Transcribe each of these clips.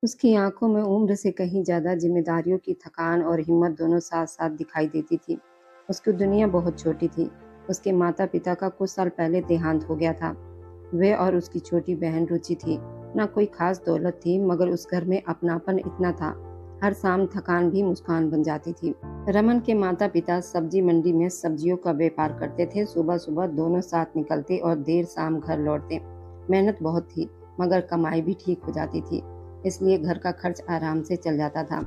उसकी आँखों में उम्र से कहीं ज़्यादा ज़िम्मेदारियों की थकान और हिम्मत दोनों साथ-साथ दिखाई देती थी। उसकी दुनिया बहुत छोटी थी। उसके माता-पिता का कुछ साल पहले देहांत हो गया था। वे और उसकी छोटी बहन रुचि थी। ना कोई खास दौलत थी, मगर उस घर में अपनापन इतना था। हर शाम थकान भी मुस्कान बन जाती थी। रमन के माता-पिता सब्जी मंडी में सब्जियों का व्यापार करते थे। सुबह-सुबह दोनों साथ निकलते और देर शाम घर लौटते। मेहनत बहुत थी, मगर कमाई भी ठीक हो जाती थी। इसलिए घर का खर्च आराम से चल जाता था।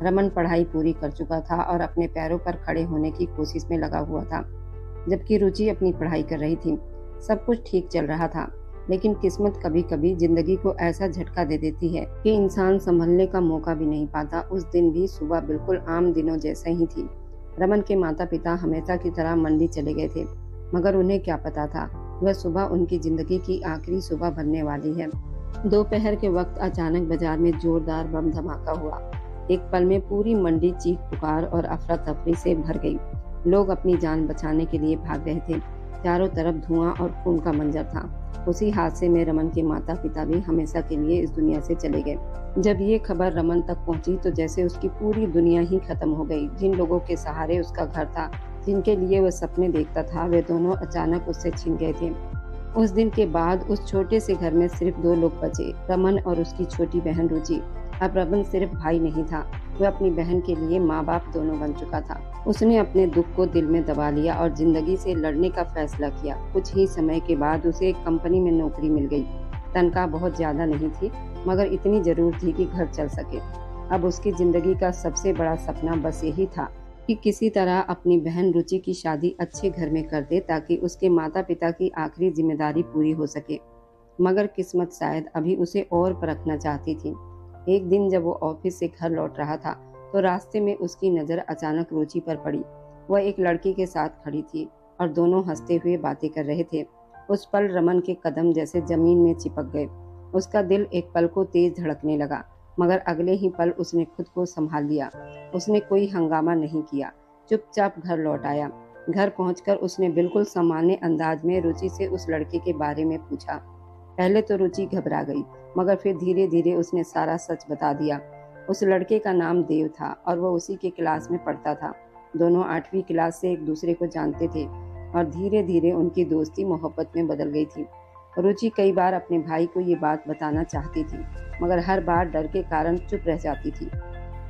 रमन पढ़ाई पूरी कर चुका था और अपने पैरों पर खड़े होने की कोशिश में लगा हुआ था, जबकि रुचि अपनी पढ़ाई कर रही थी। सब कुछ ठीक चल रहा था, लेकिन किस्मत कभी-कभी जिंदगी को ऐसा झटका दे देती है कि इंसान संभलने का मौका भी नहीं पाता। उस दिन भी सुबह बिल्कुल आम दिनों जैसे ही थी। रमन के माता-पिता हमेशा की तरह मंडी चले गए थे, मगर उन्हें क्या पता था, वह सुबह उनकी जिंदगी की आखिरी सुबह बनने वाली है। दोपहर के वक्त अचानक बाजार में जोरदार बम धमाका हुआ। एक पल में पूरी मंडी चीख पुकार और अफरा तफरी से भर गई। लोग अपनी जान बचाने के लिए भाग रहे थे। चारों तरफ धुआं और खून का मंजर था। उसी हादसे में रमन के माता पिता भी हमेशा के लिए इस दुनिया से चले गए। जब ये खबर रमन तक पहुंची तो जैसे उसकी पूरी दुनिया ही खत्म हो गई। जिन लोगों के सहारे उसका घर था, जिनके लिए वह सपने देखता था, वे दोनों अचानक उससे छिन गए थे। उस दिन के बाद उस छोटे से घर में सिर्फ दो लोग बचे, रमन और उसकी छोटी बहन रुचि। अब रमन सिर्फ भाई नहीं था, वह अपनी बहन के लिए माँ बाप दोनों बन चुका था। उसने अपने दुख को दिल में दबा लिया और जिंदगी से लड़ने का फैसला किया। कुछ ही समय के बाद उसे एक कंपनी में नौकरी मिल गई। तनख्वाह बहुत ज्यादा नहीं थी, मगर इतनी जरूर थी कि घर चल सके। अब उसकी जिंदगी का सबसे बड़ा सपना बस यही था कि किसी तरह अपनी बहन रुचि की शादी अच्छे घर में कर दे, ताकि उसके माता पिता की आखिरी जिम्मेदारी पूरी हो सके। मगर किस्मत शायद अभी उसे और परखना चाहती थी। एक दिन जब वो ऑफिस से घर लौट रहा था, तो रास्ते में उसकी नजर अचानक रुचि पर पड़ी। वह एक लड़की के साथ खड़ी थी और दोनों हंसते हुए बातें कर रहे थे। उस पल रमन के कदम जैसे जमीन में चिपक गए। उसका दिल एक पल को तेज धड़कने लगा, मगर अगले ही पल उसने खुद को संभाल लिया। उसने कोई हंगामा नहीं किया, चुपचाप घर लौट आया। घर पहुंचकर उसने बिल्कुल सामान्य अंदाज में रुचि से उस लड़के के बारे में पूछा। पहले तो रुचि घबरा गई, मगर फिर धीरे धीरे उसने सारा सच बता दिया। उस लड़के का नाम देव था और वह उसी के क्लास में पढ़ता था। दोनों 8वीं क्लास से एक दूसरे को जानते थे और धीरे धीरे उनकी दोस्ती मोहब्बत में बदल गई थी। रुचि कई बार अपने भाई को ये बात बताना चाहती थी, मगर हर बार डर के कारण चुप रह जाती थी।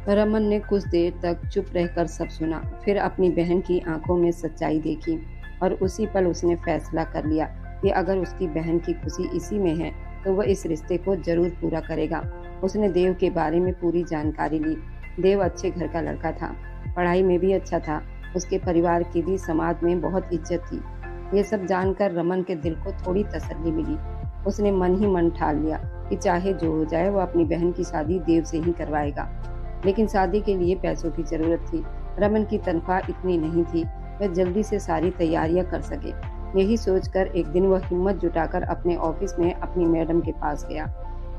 रमन ने कुछ देर तक चुप रहकर सब सुना, फिर अपनी बहन की आंखों में सच्चाई देखी और उसी पल उसने फैसला कर लिया कि अगर उसकी बहन की खुशी इसी में है, तो वह इस रिश्ते को जरूर पूरा करेगा। उसने देव के बारे में पूरी जानकारी ली। देव अच्छे घर का लड़का था, पढ़ाई में भी अच्छा था, उसके परिवार की भी समाज में बहुत इज्जत थी। ये सब जानकर रमन के दिल को थोड़ी तसल्ली मिली। उसने मन ही मन ठान लिया कि चाहे जो हो जाए, वह अपनी बहन की शादी देव से ही करवाएगा। लेकिन शादी के लिए पैसों की जरूरत थी। रमन की तनख्वाह इतनी नहीं थी वह जल्दी से सारी तैयारियां कर सके। यही सोचकर एक दिन वह हिम्मत जुटाकर अपने ऑफिस में अपनी मैडम के पास गया,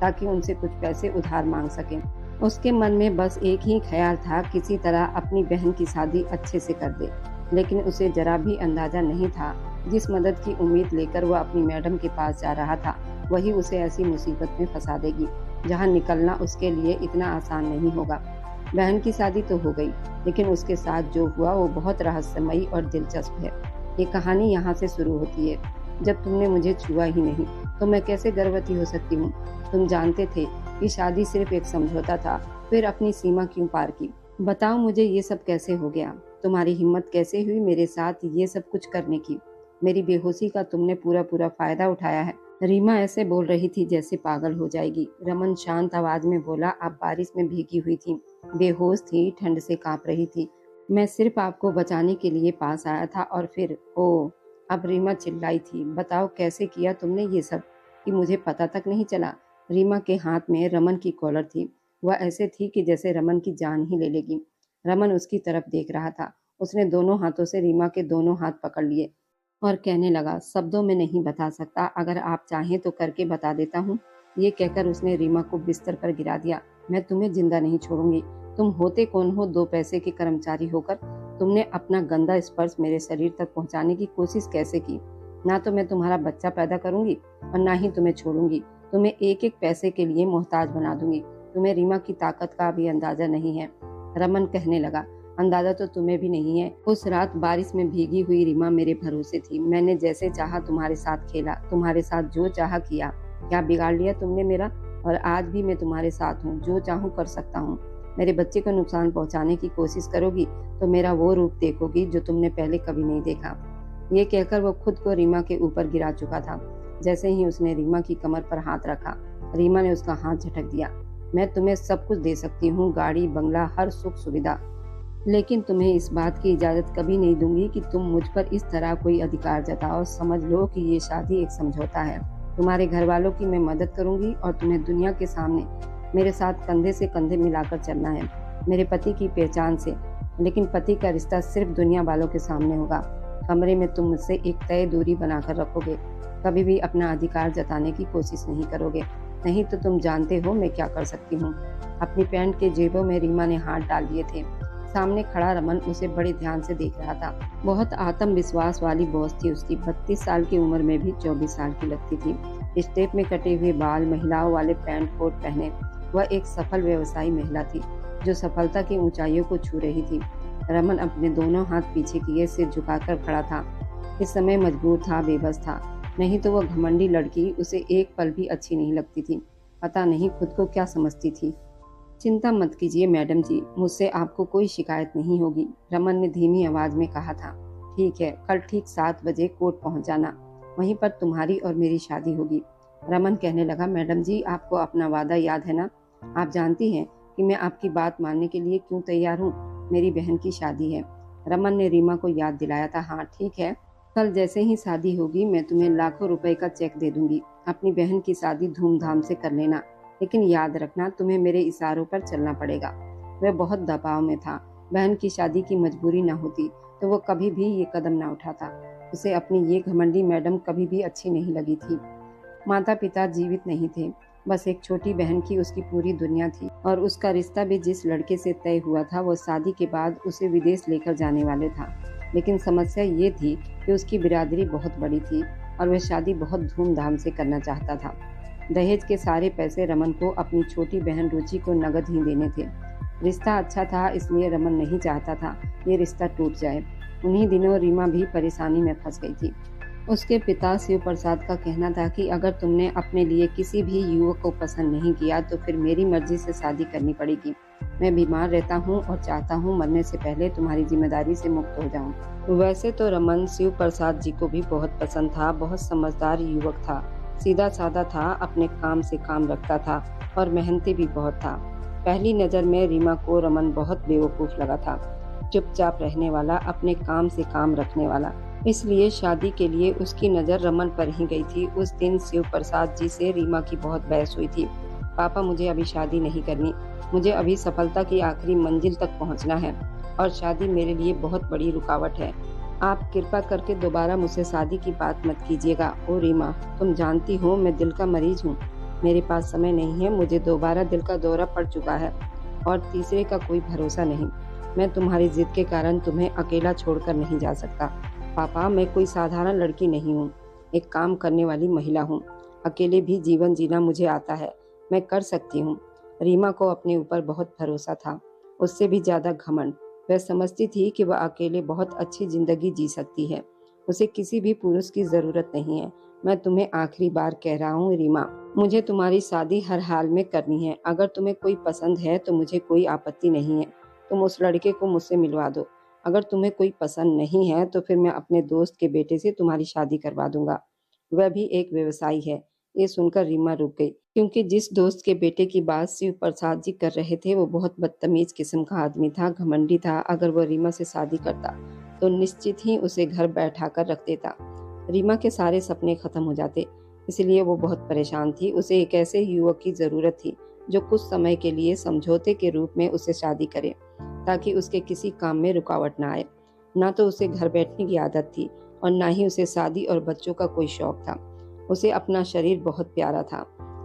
ताकि उनसे कुछ पैसे उधार मांग सके। उसके मन में बस एक ही ख्याल था, किसी तरह अपनी बहन की शादी अच्छे से कर दे। लेकिन उसे जरा भी अंदाजा नहीं था, जिस मदद की उम्मीद लेकर वह अपनी मैडम के पास जा रहा था, वही उसे ऐसी मुसीबत में फंसा देगी जहां निकलना उसके लिए इतना आसान नहीं होगा। बहन की शादी तो हो गई, लेकिन उसके साथ जो हुआ वो बहुत रहस्यमयी और दिलचस्प है। ये कहानी यहाँ से शुरू होती है। जब तुमने मुझे छुआ ही नहीं, तो मैं कैसे गर्भवती हो सकती हूँ? तुम जानते थे कि शादी सिर्फ एक समझौता था, फिर अपनी सीमा क्यों पार की? बताओ मुझे ये सब कैसे हो गया? तुम्हारी हिम्मत कैसे हुई मेरे साथ ये सब कुछ करने की? मेरी बेहोशी का तुमने पूरा पूरा फायदा उठाया है। रीमा ऐसे बोल रही थी जैसे पागल हो जाएगी। रमन शांत आवाज में बोला, आप बारिश में भीगी हुई थी, बेहोश थी, ठंड से कांप रही थी। मैं सिर्फ आपको बचाने के लिए पास आया था और फिर ओ। अब रीमा चिल्लाई थी, बताओ कैसे किया तुमने ये सब, कि मुझे पता तक नहीं चला? रीमा के हाथ में रमन की कॉलर थी। वह ऐसे थी कि जैसे रमन की जान ही ले लेगी। रमन उसकी तरफ देख रहा था। उसने दोनों हाथों से रीमा के दोनों हाथ पकड़ लिए और कहने लगा, शब्दों में नहीं बता सकता, अगर आप चाहें तो करके बता देता हूँ। ये कहकर उसने रीमा को बिस्तर पर गिरा दिया। मैं तुम्हें जिंदा नहीं छोड़ूंगी। तुम होते कौन हो? 2 पैसे के कर्मचारी होकर तुमने अपना गंदा स्पर्श मेरे शरीर तक पहुंचाने की कोशिश कैसे की? ना तो मैं तुम्हारा बच्चा पैदा करूंगी और ना ही तुम्हें छोड़ूंगी। तुम्हें एक एक पैसे के लिए मोहताज बना दूंगी। तुम्हें रीमा की ताकत का भी अंदाजा नहीं है। रमन कहने लगा, अंदाजा तो तुम्हें भी नहीं है। उस रात बारिश में भीगी हुई रीमा मेरे भरोसे थी। मैंने जैसे चाहा तुम्हारे साथ खेला, तुम्हारे साथ जो चाहा किया। क्या बिगाड़ लिया तुमने मेरा? और आज भी मैं तुम्हारे साथ हूँ, जो चाहूँ कर सकता हूँ। मेरे बच्चे को नुकसान पहुँचाने की कोशिश करोगी तो मेरा वो रूप देखोगी जो तुमने पहले कभी नहीं देखा। ये कहकर वो खुद को रीमा के ऊपर गिरा चुका था। जैसे ही उसने रीमा की कमर पर हाथ रखा, रीमा ने उसका हाथ झटक दिया। मैं तुम्हें सब कुछ दे सकती हूँ, गाड़ी, बंगला, हर सुख सुविधा, लेकिन तुम्हें इस बात की इजाजत कभी नहीं दूंगी कि तुम मुझ पर इस तरह कोई अधिकार जताओ। समझ लो कि ये शादी एक समझौता है। तुम्हारे घर वालों की मैं मदद करूंगी और तुम्हें दुनिया के सामने मेरे साथ कंधे से कंधे मिलाकर चलना है, मेरे पति की पहचान से। लेकिन पति का रिश्ता सिर्फ दुनिया वालों के सामने होगा। कमरे में तुम मुझसे एक तय दूरी बनाकर रखोगे, कभी भी अपना अधिकार जताने की कोशिश नहीं करोगे। नहीं तो तुम जानते हो मैं क्या कर सकती हूँ। अपनी पैंट के जेबों में रीमा ने हाथ डाल दिए थे। सामने खड़ा रमन उसे बड़े ध्यान से देख रहा था। बहुत आत्मविश्वास वाली बॉस थी उसकी। 32 साल की उम्र में भी 24 साल की लगती थी। स्टेप में कटे हुए बाल, महिलाओं वाले पैंट कोट पहने वह एक सफल व्यवसायी महिला थी जो सफलता की ऊंचाइयों को छू रही थी। रमन अपने दोनों हाथ पीछे किए सिर झुकाकर खड़ा था। इस समय मजबूर था, बेबस था। नहीं तो वह घमंडी लड़की उसे एक पल भी अच्छी नहीं लगती थी। पता नहीं खुद को क्या समझती थी। चिंता मत कीजिए मैडम जी, मुझसे आपको कोई शिकायत नहीं होगी, रमन ने धीमी आवाज में कहा था। ठीक है, कल ठीक 7 बजे कोर्ट पहुंच जाना, वहीं पर तुम्हारी और मेरी शादी होगी। रमन कहने लगा, मैडम जी आपको अपना वादा याद है ना? आप जानती हैं कि मैं आपकी बात मानने के लिए क्यों तैयार हूँ। मेरी बहन की शादी है। रमन ने रीमा को याद दिलाया था। हाँ ठीक है, कल जैसे ही शादी होगी मैं तुम्हें लाखों रुपए का चेक दे दूंगी। अपनी बहन की शादी धूमधाम से कर लेना, लेकिन याद रखना तुम्हें मेरे इशारों पर चलना पड़ेगा। वह बहुत दबाव में था। बहन की शादी की मजबूरी न होती तो वो कभी भी ये कदम न उठाता। उसे अपनी ये घमंडी मैडम कभी भी अच्छी नहीं लगी थी। माता पिता जीवित नहीं थे, बस एक छोटी बहन की उसकी पूरी दुनिया थी। और उसका रिश्ता भी जिस लड़के से तय हुआ था वो शादी के बाद उसे विदेश लेकर जाने वाले था। लेकिन समस्या ये थी कि उसकी बिरादरी बहुत बड़ी थी और वह शादी बहुत धूमधाम से करना चाहता था। दहेज के सारे पैसे रमन को अपनी छोटी बहन रुचि को नगद ही देने थे। रिश्ता अच्छा था, इसलिए रमन नहीं चाहता था ये रिश्ता टूट जाए। उन्हीं दिनों रीमा भी परेशानी में फंस गई थी। उसके पिता शिव प्रसाद का कहना था कि अगर तुमने अपने लिए किसी भी युवक को पसंद नहीं किया तो फिर मेरी मर्जी से शादी करनी पड़ेगी। मैं बीमार रहता हूँ और चाहता हूँ मरने से पहले तुम्हारी जिम्मेदारी से मुक्त हो जाऊँ। वैसे तो रमन शिव प्रसाद जी को भी बहुत पसंद था। बहुत समझदार युवक था, सीधा साधा था, अपने काम से काम रखता था और मेहनती भी बहुत था। पहली नजर में रीमा को रमन बहुत बेवकूफ लगा था, चुपचाप रहने वाला, अपने काम से काम रखने वाला। इसलिए शादी के लिए उसकी नज़र रमन पर ही गई थी। उस दिन शिव प्रसाद जी से रीमा की बहुत बहस हुई थी। पापा मुझे अभी शादी नहीं करनी, मुझे अभी सफलता की आखिरी मंजिल तक पहुंचना है और शादी मेरे लिए बहुत बड़ी रुकावट है। आप कृपा करके दोबारा मुझसे शादी की बात मत कीजिएगा। ओ रीमा, तुम जानती हो मैं दिल का मरीज हूँ, मेरे पास समय नहीं है, मुझे दोबारा दिल का दौरा पड़ चुका है और तीसरे का कोई भरोसा नहीं। मैं तुम्हारी जिद के कारण तुम्हें अकेला छोड़कर नहीं जा सकता। पापा मैं कोई साधारण लड़की नहीं हूँ, एक काम करने वाली महिला हूँ। अकेले भी जीवन जीना मुझे आता है, मैं कर सकती हूँ। रीमा को अपने ऊपर बहुत भरोसा था, उससे भी ज्यादा घमंड। वह समझती थी कि वह अकेले बहुत अच्छी जिंदगी जी सकती है, उसे किसी भी पुरुष की जरूरत नहीं है। मैं तुम्हें आखिरी बार कह रहा हूँ रीमा, मुझे तुम्हारी शादी हर हाल में करनी है। अगर तुम्हें कोई पसंद है तो मुझे कोई आपत्ति नहीं है, तुम उस लड़के को मुझसे मिलवा दो। अगर तुम्हें कोई पसंद नहीं है तो फिर मैं अपने दोस्त के बेटे से तुम्हारी शादी करवा दूंगा, वह भी एक व्यवसायी है। ये सुनकर रीमा रुक गई, क्योंकि जिस दोस्त के बेटे की बात शिव प्रसाद जी कर रहे थे वो बहुत बदतमीज किस्म का आदमी था, घमंडी था। अगर वह रीमा से शादी करता तो निश्चित ही उसे घर बैठा कर रख देता। रीमा के सारे सपने खत्म हो जाते, इसलिए वो बहुत परेशान थी। उसे एक ऐसे युवक की जरूरत थी जो कुछ समय के लिए समझौते के रूप में उसे शादी करे, ताकि उसके किसी काम में रुकावट ना आए। ना तो उसे घर बैठने की आदत थी और ना ही उसे शादी और बच्चों का कोई शौक था। उसे अपना शरीर बहुत प्यारा था,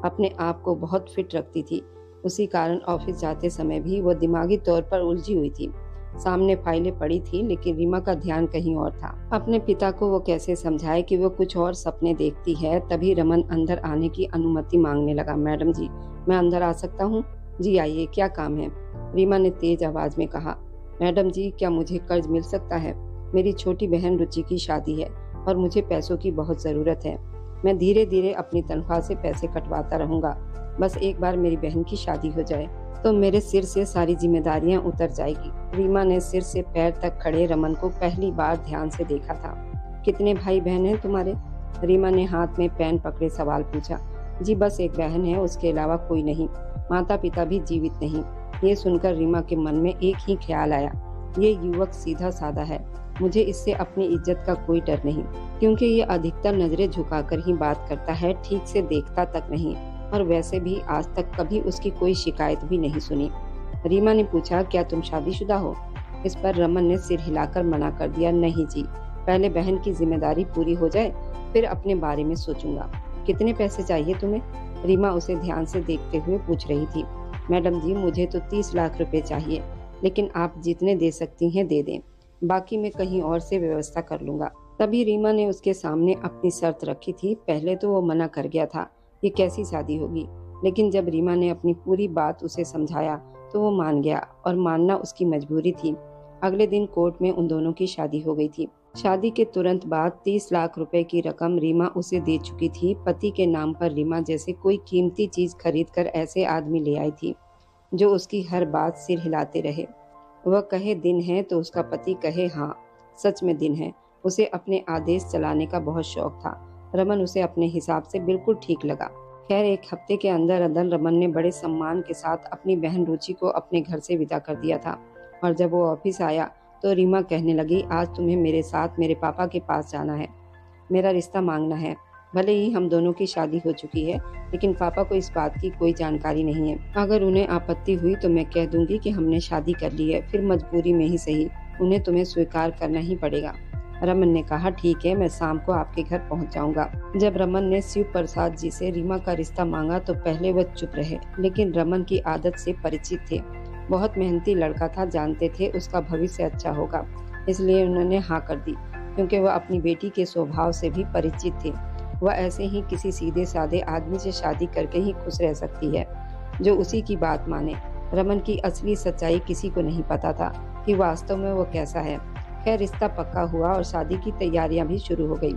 अपने आप को बहुत फिट रखती थी। उसी कारण ऑफिस जाते समय भी वो दिमागी तौर पर उलझी हुई थी। सामने फाइलें पड़ी थी, लेकिन रीमा का ध्यान कहीं और था। अपने पिता को वो कैसे समझाए कि वो कुछ और सपने देखती है। तभी रमन अंदर आने की अनुमति मांगने लगा। मैडम जी, मैं अंदर आ सकता हूँ? जी आइए, क्या काम है? रीमा ने तेज आवाज में कहा। मैडम जी, क्या मुझे कर्ज मिल सकता है? मेरी छोटी बहन रुचि की शादी है और मुझे पैसों की बहुत जरूरत है। मैं धीरे धीरे अपनी तनख्वाह से पैसे कटवाता रहूंगा। बस एक बार मेरी बहन की शादी हो जाए तो मेरे सिर से सारी जिम्मेदारियां उतर जाएगी। रीमा ने सिर से पैर तक खड़े रमन को पहली बार ध्यान से देखा था। कितने भाई बहन हैं तुम्हारे? रीमा ने हाथ में पेन पकड़े सवाल पूछा। जी बस एक बहन है, उसके अलावा कोई नहीं। माता पिता भी जीवित नहीं। ये सुनकर रीमा के मन में एक ही ख्याल आया, ये युवक सीधा साधा है, मुझे इससे अपनी इज्जत का कोई डर नहीं, क्योंकि ये अधिकतर नजरें झुकाकर ही बात करता है, ठीक से देखता तक नहीं। और वैसे भी आज तक कभी उसकी कोई शिकायत भी नहीं सुनी। रीमा ने पूछा, क्या तुम शादीशुदा हो? इस पर रमन ने सिर हिलाकर मना कर दिया, नहीं जी, पहले बहन की जिम्मेदारी पूरी हो जाए फिर अपने बारे में सोचूंगा। कितने पैसे चाहिए तुम्हें? रीमा उसे ध्यान से देखते हुए पूछ रही थी। मैडम जी, मुझे तो 30 लाख रुपए चाहिए, लेकिन आप जितने दे सकती हैं दे दें, बाकी मैं कहीं और से व्यवस्था कर लूंगा। तभी रीमा ने उसके सामने अपनी शर्त रखी थी। पहले तो वो मना कर गया था, ये कैसी शादी होगी, लेकिन जब रीमा ने अपनी पूरी बात उसे समझाया तो वो मान गया, और मानना उसकी मजबूरी थी। अगले दिन कोर्ट में उन दोनों की शादी हो गई थी। शादी के तुरंत बाद 30 लाख रुपए की रकम रीमा उसे दे चुकी थी। पति के नाम पर रीमा जैसे कोई कीमती चीज खरीद कर ऐसे आदमी ले आई थी जो उसकी हर बात सिर हिलाते रहे। वह कहे दिन है तो उसका पति कहे हाँ, सच में दिन है। उसे अपने आदेश चलाने का बहुत शौक था। रमन उसे अपने हिसाब से बिल्कुल ठीक लगा। खैर, एक हफ्ते के अंदर अंदर रमन ने बड़े सम्मान के साथ अपनी बहन रुचि को अपने घर से विदा कर दिया था। और जब वो ऑफिस आया तो रीमा कहने लगी, आज तुम्हें मेरे साथ मेरे पापा के पास जाना है, मेरा रिश्ता मांगना है। भले ही हम दोनों की शादी हो चुकी है, लेकिन पापा को इस बात की कोई जानकारी नहीं है। अगर उन्हें आपत्ति हुई तो मैं कह दूंगी कि हमने शादी कर ली है, फिर मजबूरी में ही सही उन्हें तुम्हें स्वीकार करना ही पड़ेगा। रमन ने कहा, ठीक है, मैं शाम को आपके घर पहुंच जाऊंगा। जब रमन ने शिव प्रसाद जी से रीमा का रिश्ता मांगा तो पहले वह चुप रहे, लेकिन रमन की आदत से परिचित थे। बहुत मेहनती लड़का था, जानते थे उसका भविष्य अच्छा होगा, इसलिए उन्होंने हाँ कर दी, क्योंकि वह अपनी बेटी के स्वभाव से भी परिचित थे। वह ऐसे ही किसी सीधे साधे आदमी से शादी करके ही खुश रह सकती है, जो उसी की बात माने। रमन की असली सच्चाई किसी को नहीं पता था कि वास्तव में वो कैसा है। खैर, रिश्ता पक्का हुआ और शादी की तैयारियां भी शुरू हो गई।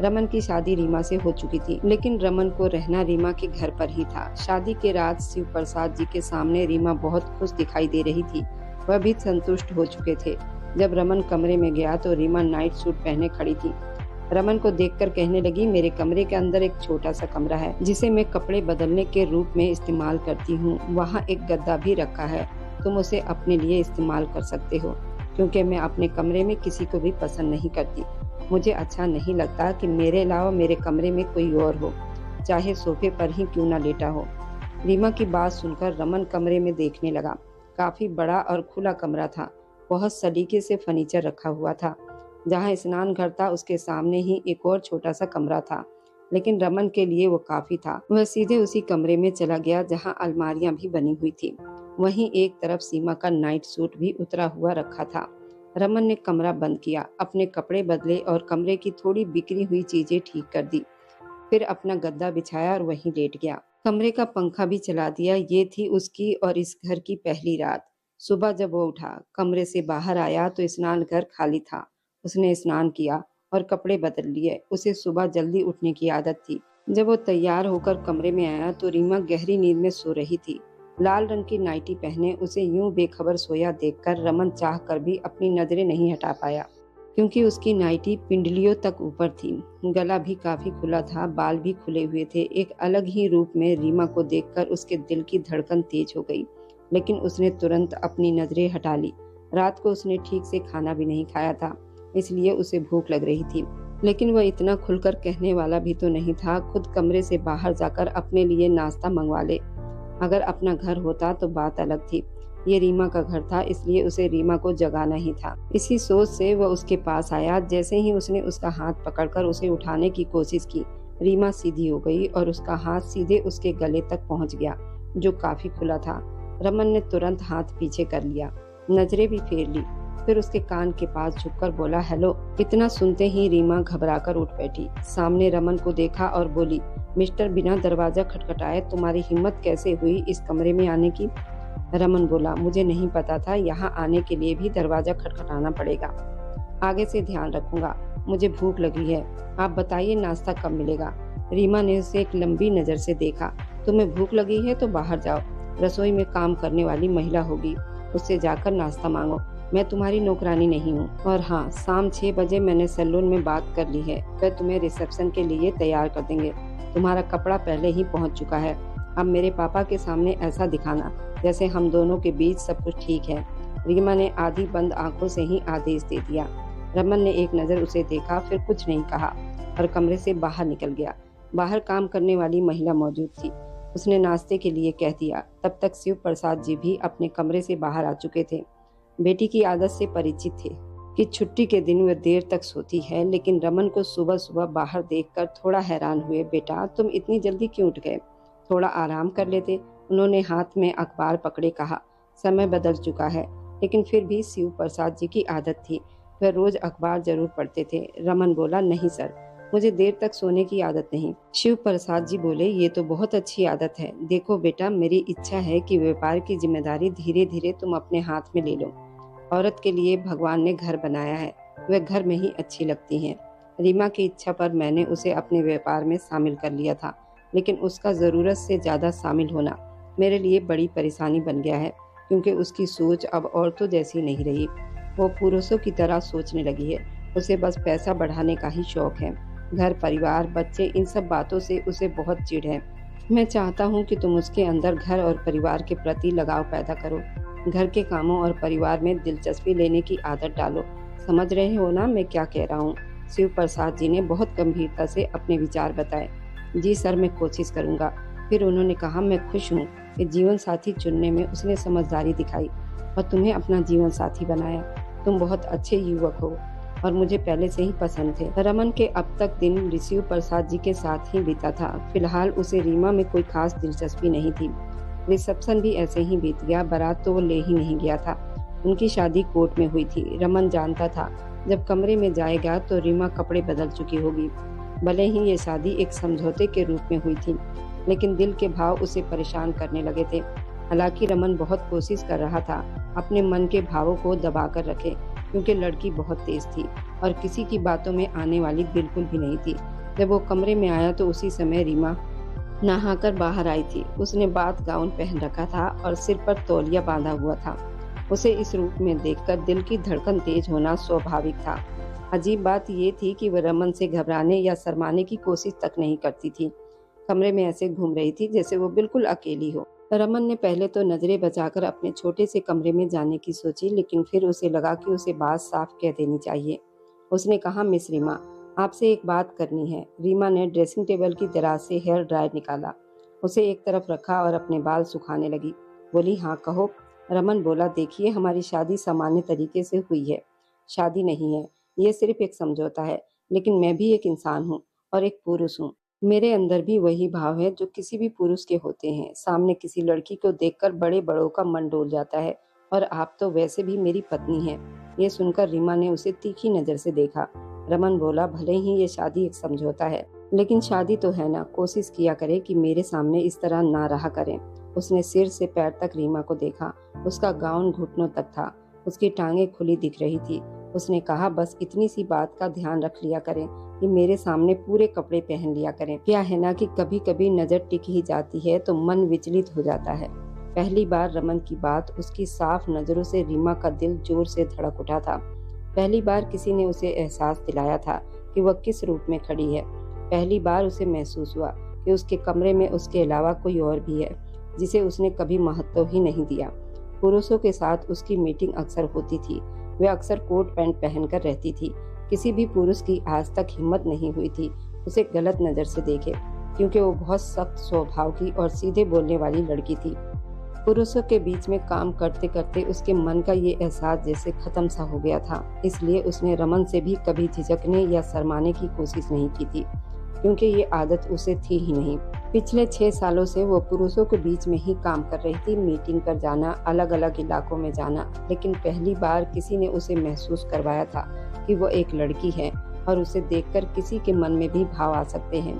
रमन की शादी रीमा से हो चुकी थी, लेकिन रमन को रहना रीमा के घर पर ही था। शादी के रात शिव प्रसाद जी के सामने रीमा बहुत खुश दिखाई दे रही थी। वह भी संतुष्ट हो चुके थे। जब रमन कमरे में गया तो रीमा नाइट सूट पहने खड़ी थी। रमन को देखकर कहने लगी, मेरे कमरे के अंदर एक छोटा सा कमरा है जिसे मैं कपड़े बदलने के रूप में इस्तेमाल करती हूँ। वहाँ एक गद्दा भी रखा है, तुम उसे अपने लिए इस्तेमाल कर सकते हो, क्योंकि मैं अपने कमरे में किसी को भी पसंद नहीं करती। मुझे अच्छा नहीं लगता कि मेरे अलावा मेरे कमरे में कोई और हो, चाहे सोफे पर ही क्यों ना लेटा हो। रीमा की बात सुनकर रमन कमरे में देखने लगा। काफी बड़ा और खुला कमरा था। बहुत सलीके से फर्नीचर रखा हुआ था। जहाँ स्नान घर था उसके सामने ही एक और छोटा सा कमरा था, लेकिन रमन के लिए वो काफी था। वह सीधे उसी कमरे में चला गया जहाँ अलमारियां भी बनी हुई थी। वहीं एक तरफ सीमा का नाइट सूट भी उतरा हुआ रखा था। रमन ने कमरा बंद किया, अपने कपड़े बदले और कमरे की थोड़ी बिखरी हुई चीजें ठीक कर दी। फिर अपना गद्दा बिछाया और वहीं लेट गया। कमरे का पंखा भी चला दिया। ये थी उसकी और इस घर की पहली रात। सुबह जब वो उठा, कमरे से बाहर आया तो स्नान घर खाली था। उसने स्नान किया और कपड़े बदल लिए। उसे सुबह जल्दी उठने की आदत थी। जब वो तैयार होकर कमरे में आया तो रीमा गहरी नींद में सो रही थी। लाल रंग की नाइटी पहने उसे यूं बेखबर सोया देखकर रमन चाह कर भी अपनी नजरें नहीं हटा पाया, क्योंकि उसकी नाइटी पिंडलियों तक ऊपर थी। गला भी काफी खुला था, बाल भी खुले हुए थे। एक अलग ही रूप में रीमा को देखकर उसके दिल की धड़कन तेज हो गई, लेकिन उसने तुरंत अपनी नजरें हटा ली। रात को उसने ठीक से खाना भी नहीं खाया था, इसलिए उसे भूख लग रही थी, लेकिन वह इतना खुलकर कहने वाला भी तो नहीं था। खुद कमरे से बाहर जाकर अपने लिए नाश्ता मंगवा ले। अगर अपना घर होता तो बात अलग थी। ये रीमा का घर था, इसलिए उसे रीमा को जगाना ही था। इसी सोच से वह उसके पास आया। जैसे ही उसने उसका हाथ पकड़कर उसे उठाने की कोशिश की, रीमा सीधी हो गई और उसका हाथ सीधे उसके गले तक पहुंच गया, जो काफी खुला था। रमन ने तुरंत हाथ पीछे कर लिया, नजरें भी फेर ली, फिर उसके कान के पास झुककर बोला, हेलो। इतना सुनते ही रीमा घबराकर उठ बैठी, सामने रमन को देखा और बोली, मिस्टर बिना दरवाजा खटखटाए तुम्हारी हिम्मत कैसे हुई इस कमरे में आने की? रमन बोला, मुझे नहीं पता था यहाँ आने के लिए भी दरवाजा खटखटाना पड़ेगा। आगे से ध्यान रखूंगा। मुझे भूख लगी है, आप बताइए नाश्ता कब मिलेगा? रीमा ने उसे एक लंबी नजर से देखा। तुम्हें भूख लगी है तो बाहर जाओ, रसोई में काम करने वाली महिला होगी, उससे जाकर नाश्ता मांगो। मैं तुम्हारी नौकरानी नहीं हूँ। और हाँ, शाम 6 बजे मैंने सैलून में बात कर ली है, वह तुम्हें रिसेप्शन के लिए तैयार कर देंगे। तुम्हारा कपड़ा पहले ही पहुँच चुका है। अब मेरे पापा के सामने ऐसा दिखाना जैसे हम दोनों के बीच सब कुछ ठीक है। रीमा ने आधी बंद आंखों से ही आदेश दे दिया। रमन ने एक नजर उसे देखा, फिर कुछ नहीं कहा और कमरे से बाहर निकल गया। बाहर काम करने वाली महिला मौजूद थी। उसने नाश्ते के लिए कह दिया। तब तक शिव प्रसाद जी भी अपने कमरे से बाहर आ चुके थे। बेटी की आदत से परिचित थे कि छुट्टी के दिन वह देर तक सोती है, लेकिन रमन को सुबह सुबह बाहर देखकर थोड़ा हैरान हुए। बेटा, तुम इतनी जल्दी क्यों उठ गए? थोड़ा आराम कर लेते। उन्होंने हाथ में अखबार पकड़े कहा। समय बदल चुका है, लेकिन फिर भी शिव प्रसाद जी की आदत थी, वह रोज अखबार जरूर पढ़ते थे। रमन बोला, नहीं सर, मुझे देर तक सोने की आदत नहीं। शिव प्रसाद जी बोले, ये तो बहुत अच्छी आदत है। देखो बेटा, मेरी इच्छा है कि व्यापार की जिम्मेदारी धीरे धीरे तुम अपने हाथ में ले लो। औरत के लिए भगवान ने घर बनाया है, वह घर में ही अच्छी लगती है। रीमा की इच्छा पर मैंने उसे अपने व्यापार में शामिल कर लिया था, लेकिन उसका जरूरत से ज्यादा शामिल होना मेरे लिए बड़ी परेशानी बन गया है, क्योंकि उसकी सोच अब औरतों जैसी नहीं रही। वो पुरुषों की तरह सोचने लगी है। उसे बस पैसा बढ़ाने का ही शौक है। घर, परिवार, बच्चे, इन सब बातों से उसे बहुत चिढ़ है। मैं चाहता हूँ कि तुम उसके अंदर घर और परिवार के प्रति लगाव पैदा करो। घर के कामों और परिवार में दिलचस्पी लेने की आदत डालो। समझ रहे हो ना मैं क्या कह रहा हूँ? शिव प्रसाद जी ने बहुत गंभीरता से अपने विचार बताए। जी सर, मैं कोशिश करूँगा। फिर उन्होंने कहा, मैं खुश हूँ कि जीवन साथी चुनने में उसने समझदारी दिखाई और तुम्हें अपना जीवन साथी बनाया। तुम बहुत अच्छे युवक हो और मुझे पहले से ही पसंद थे। रमन के अब तक दिन शिव प्रसाद जी के साथ ही बीता था। फिलहाल उसे रीमा में कोई खास दिलचस्पी नहीं थी। रिसेप्शन भी ऐसे ही बीत गया। बारात तो वो ले ही नहीं गया था। उनकी शादी कोर्ट में हुई थी। रमन जानता था जब कमरे में जाएगा तो रीमा कपड़े बदल चुकी होगी। भले ही ये शादी एक समझौते के रूप में हुई थी, लेकिन दिल के भाव उसे परेशान करने लगे थे। हालांकि रमन बहुत कोशिश कर रहा था अपने मन के भावों को दबा कर रखे, क्योंकि लड़की बहुत तेज थी और किसी की बातों में आने वाली बिल्कुल भी नहीं थी। जब वो कमरे में आया तो उसी समय रीमा नहाकर बाहर आई थी। उसने बात गाउन पहन रखा था और सिर पर तौलिया बांधा हुआ था। उसे इस रूप में देखकर दिल की धड़कन तेज होना स्वाभाविक था। अजीब बात ये थी कि वह रमन से घबराने या शर्माने की कोशिश तक नहीं करती थी। कमरे में ऐसे घूम रही थी जैसे वो बिल्कुल अकेली हो। रमन ने पहले तो नजरें बचाकर अपने छोटे से कमरे में जाने की सोची, लेकिन फिर उसे लगा कि उसे बात साफ कह देनी चाहिए। उसने कहा, मिस रीमा, आपसे एक बात करनी है। रीमा ने ड्रेसिंग टेबल की दराज से हेयर ड्रायर निकाला, उसे एक तरफ रखा और अपने बाल सुखाने लगी। बोली, हाँ कहो। रमन बोला, देखिए, हमारी शादी सामान्य तरीके से हुई है। शादी नहीं है, ये सिर्फ एक समझौता है। लेकिन मैं भी एक इंसान हूँ और एक पुरुष हूँ। मेरे अंदर भी वही भाव है जो किसी भी पुरुष के होते हैं। सामने किसी लड़की को देखकर बड़े बड़ों का मन डोल जाता है, और आप तो वैसे भी मेरी पत्नी हैं। ये सुनकर रीमा ने उसे तीखी नजर से देखा। रमन बोला, भले ही ये शादी एक समझौता है, लेकिन शादी तो है ना। कोशिश किया करे कि मेरे सामने इस तरह ना रहा करें। उसने सिर से पैर तक रीमा को देखा। उसका गाउन घुटनों तक था, उसकी टांगें खुली दिख रही थी। उसने कहा, बस इतनी सी बात का ध्यान रख लिया करें कि मेरे सामने पूरे कपड़े पहन लिया करें। क्या है ना कि कभी कभी नजर टिक ही जाती है तो मन विचलित हो जाता है। पहली बार रमन की बात, उसकी साफ नजरों से रीमा का दिल जोर से धड़क उठा था। पहली बार किसी ने उसे एहसास दिलाया था कि वह किस रूप में खड़ी है। पहली बार उसे महसूस हुआ कि उसके कमरे में उसके अलावा कोई और भी है, जिसे उसने कभी महत्व ही नहीं दिया। पुरुषों के साथ उसकी मीटिंग अक्सर होती थी। वह अक्सर कोट पैंट पहनकर रहती थी। किसी भी पुरुष की आज तक हिम्मत नहीं हुई थी उसे गलत नजर से देखे, क्योंकि वो बहुत सख्त स्वभाव की और सीधे बोलने वाली लड़की थी। पुरुषों के बीच में काम करते करते उसके मन का ये एहसास जैसे खत्म सा हो गया था। इसलिए उसने रमन से भी कभी झिझकने या शर्माने की कोशिश नहीं की थी, क्योंकि ये आदत उसे थी ही नहीं। पिछले 6 सालों से वो पुरुषों के बीच में ही काम कर रही थी, मीटिंग पर जाना, अलग अलग इलाकों में जाना। लेकिन पहली बार किसी ने उसे महसूस करवाया था कि वो एक लड़की है और उसे देखकर किसी के मन में भी भाव आ सकते हैं।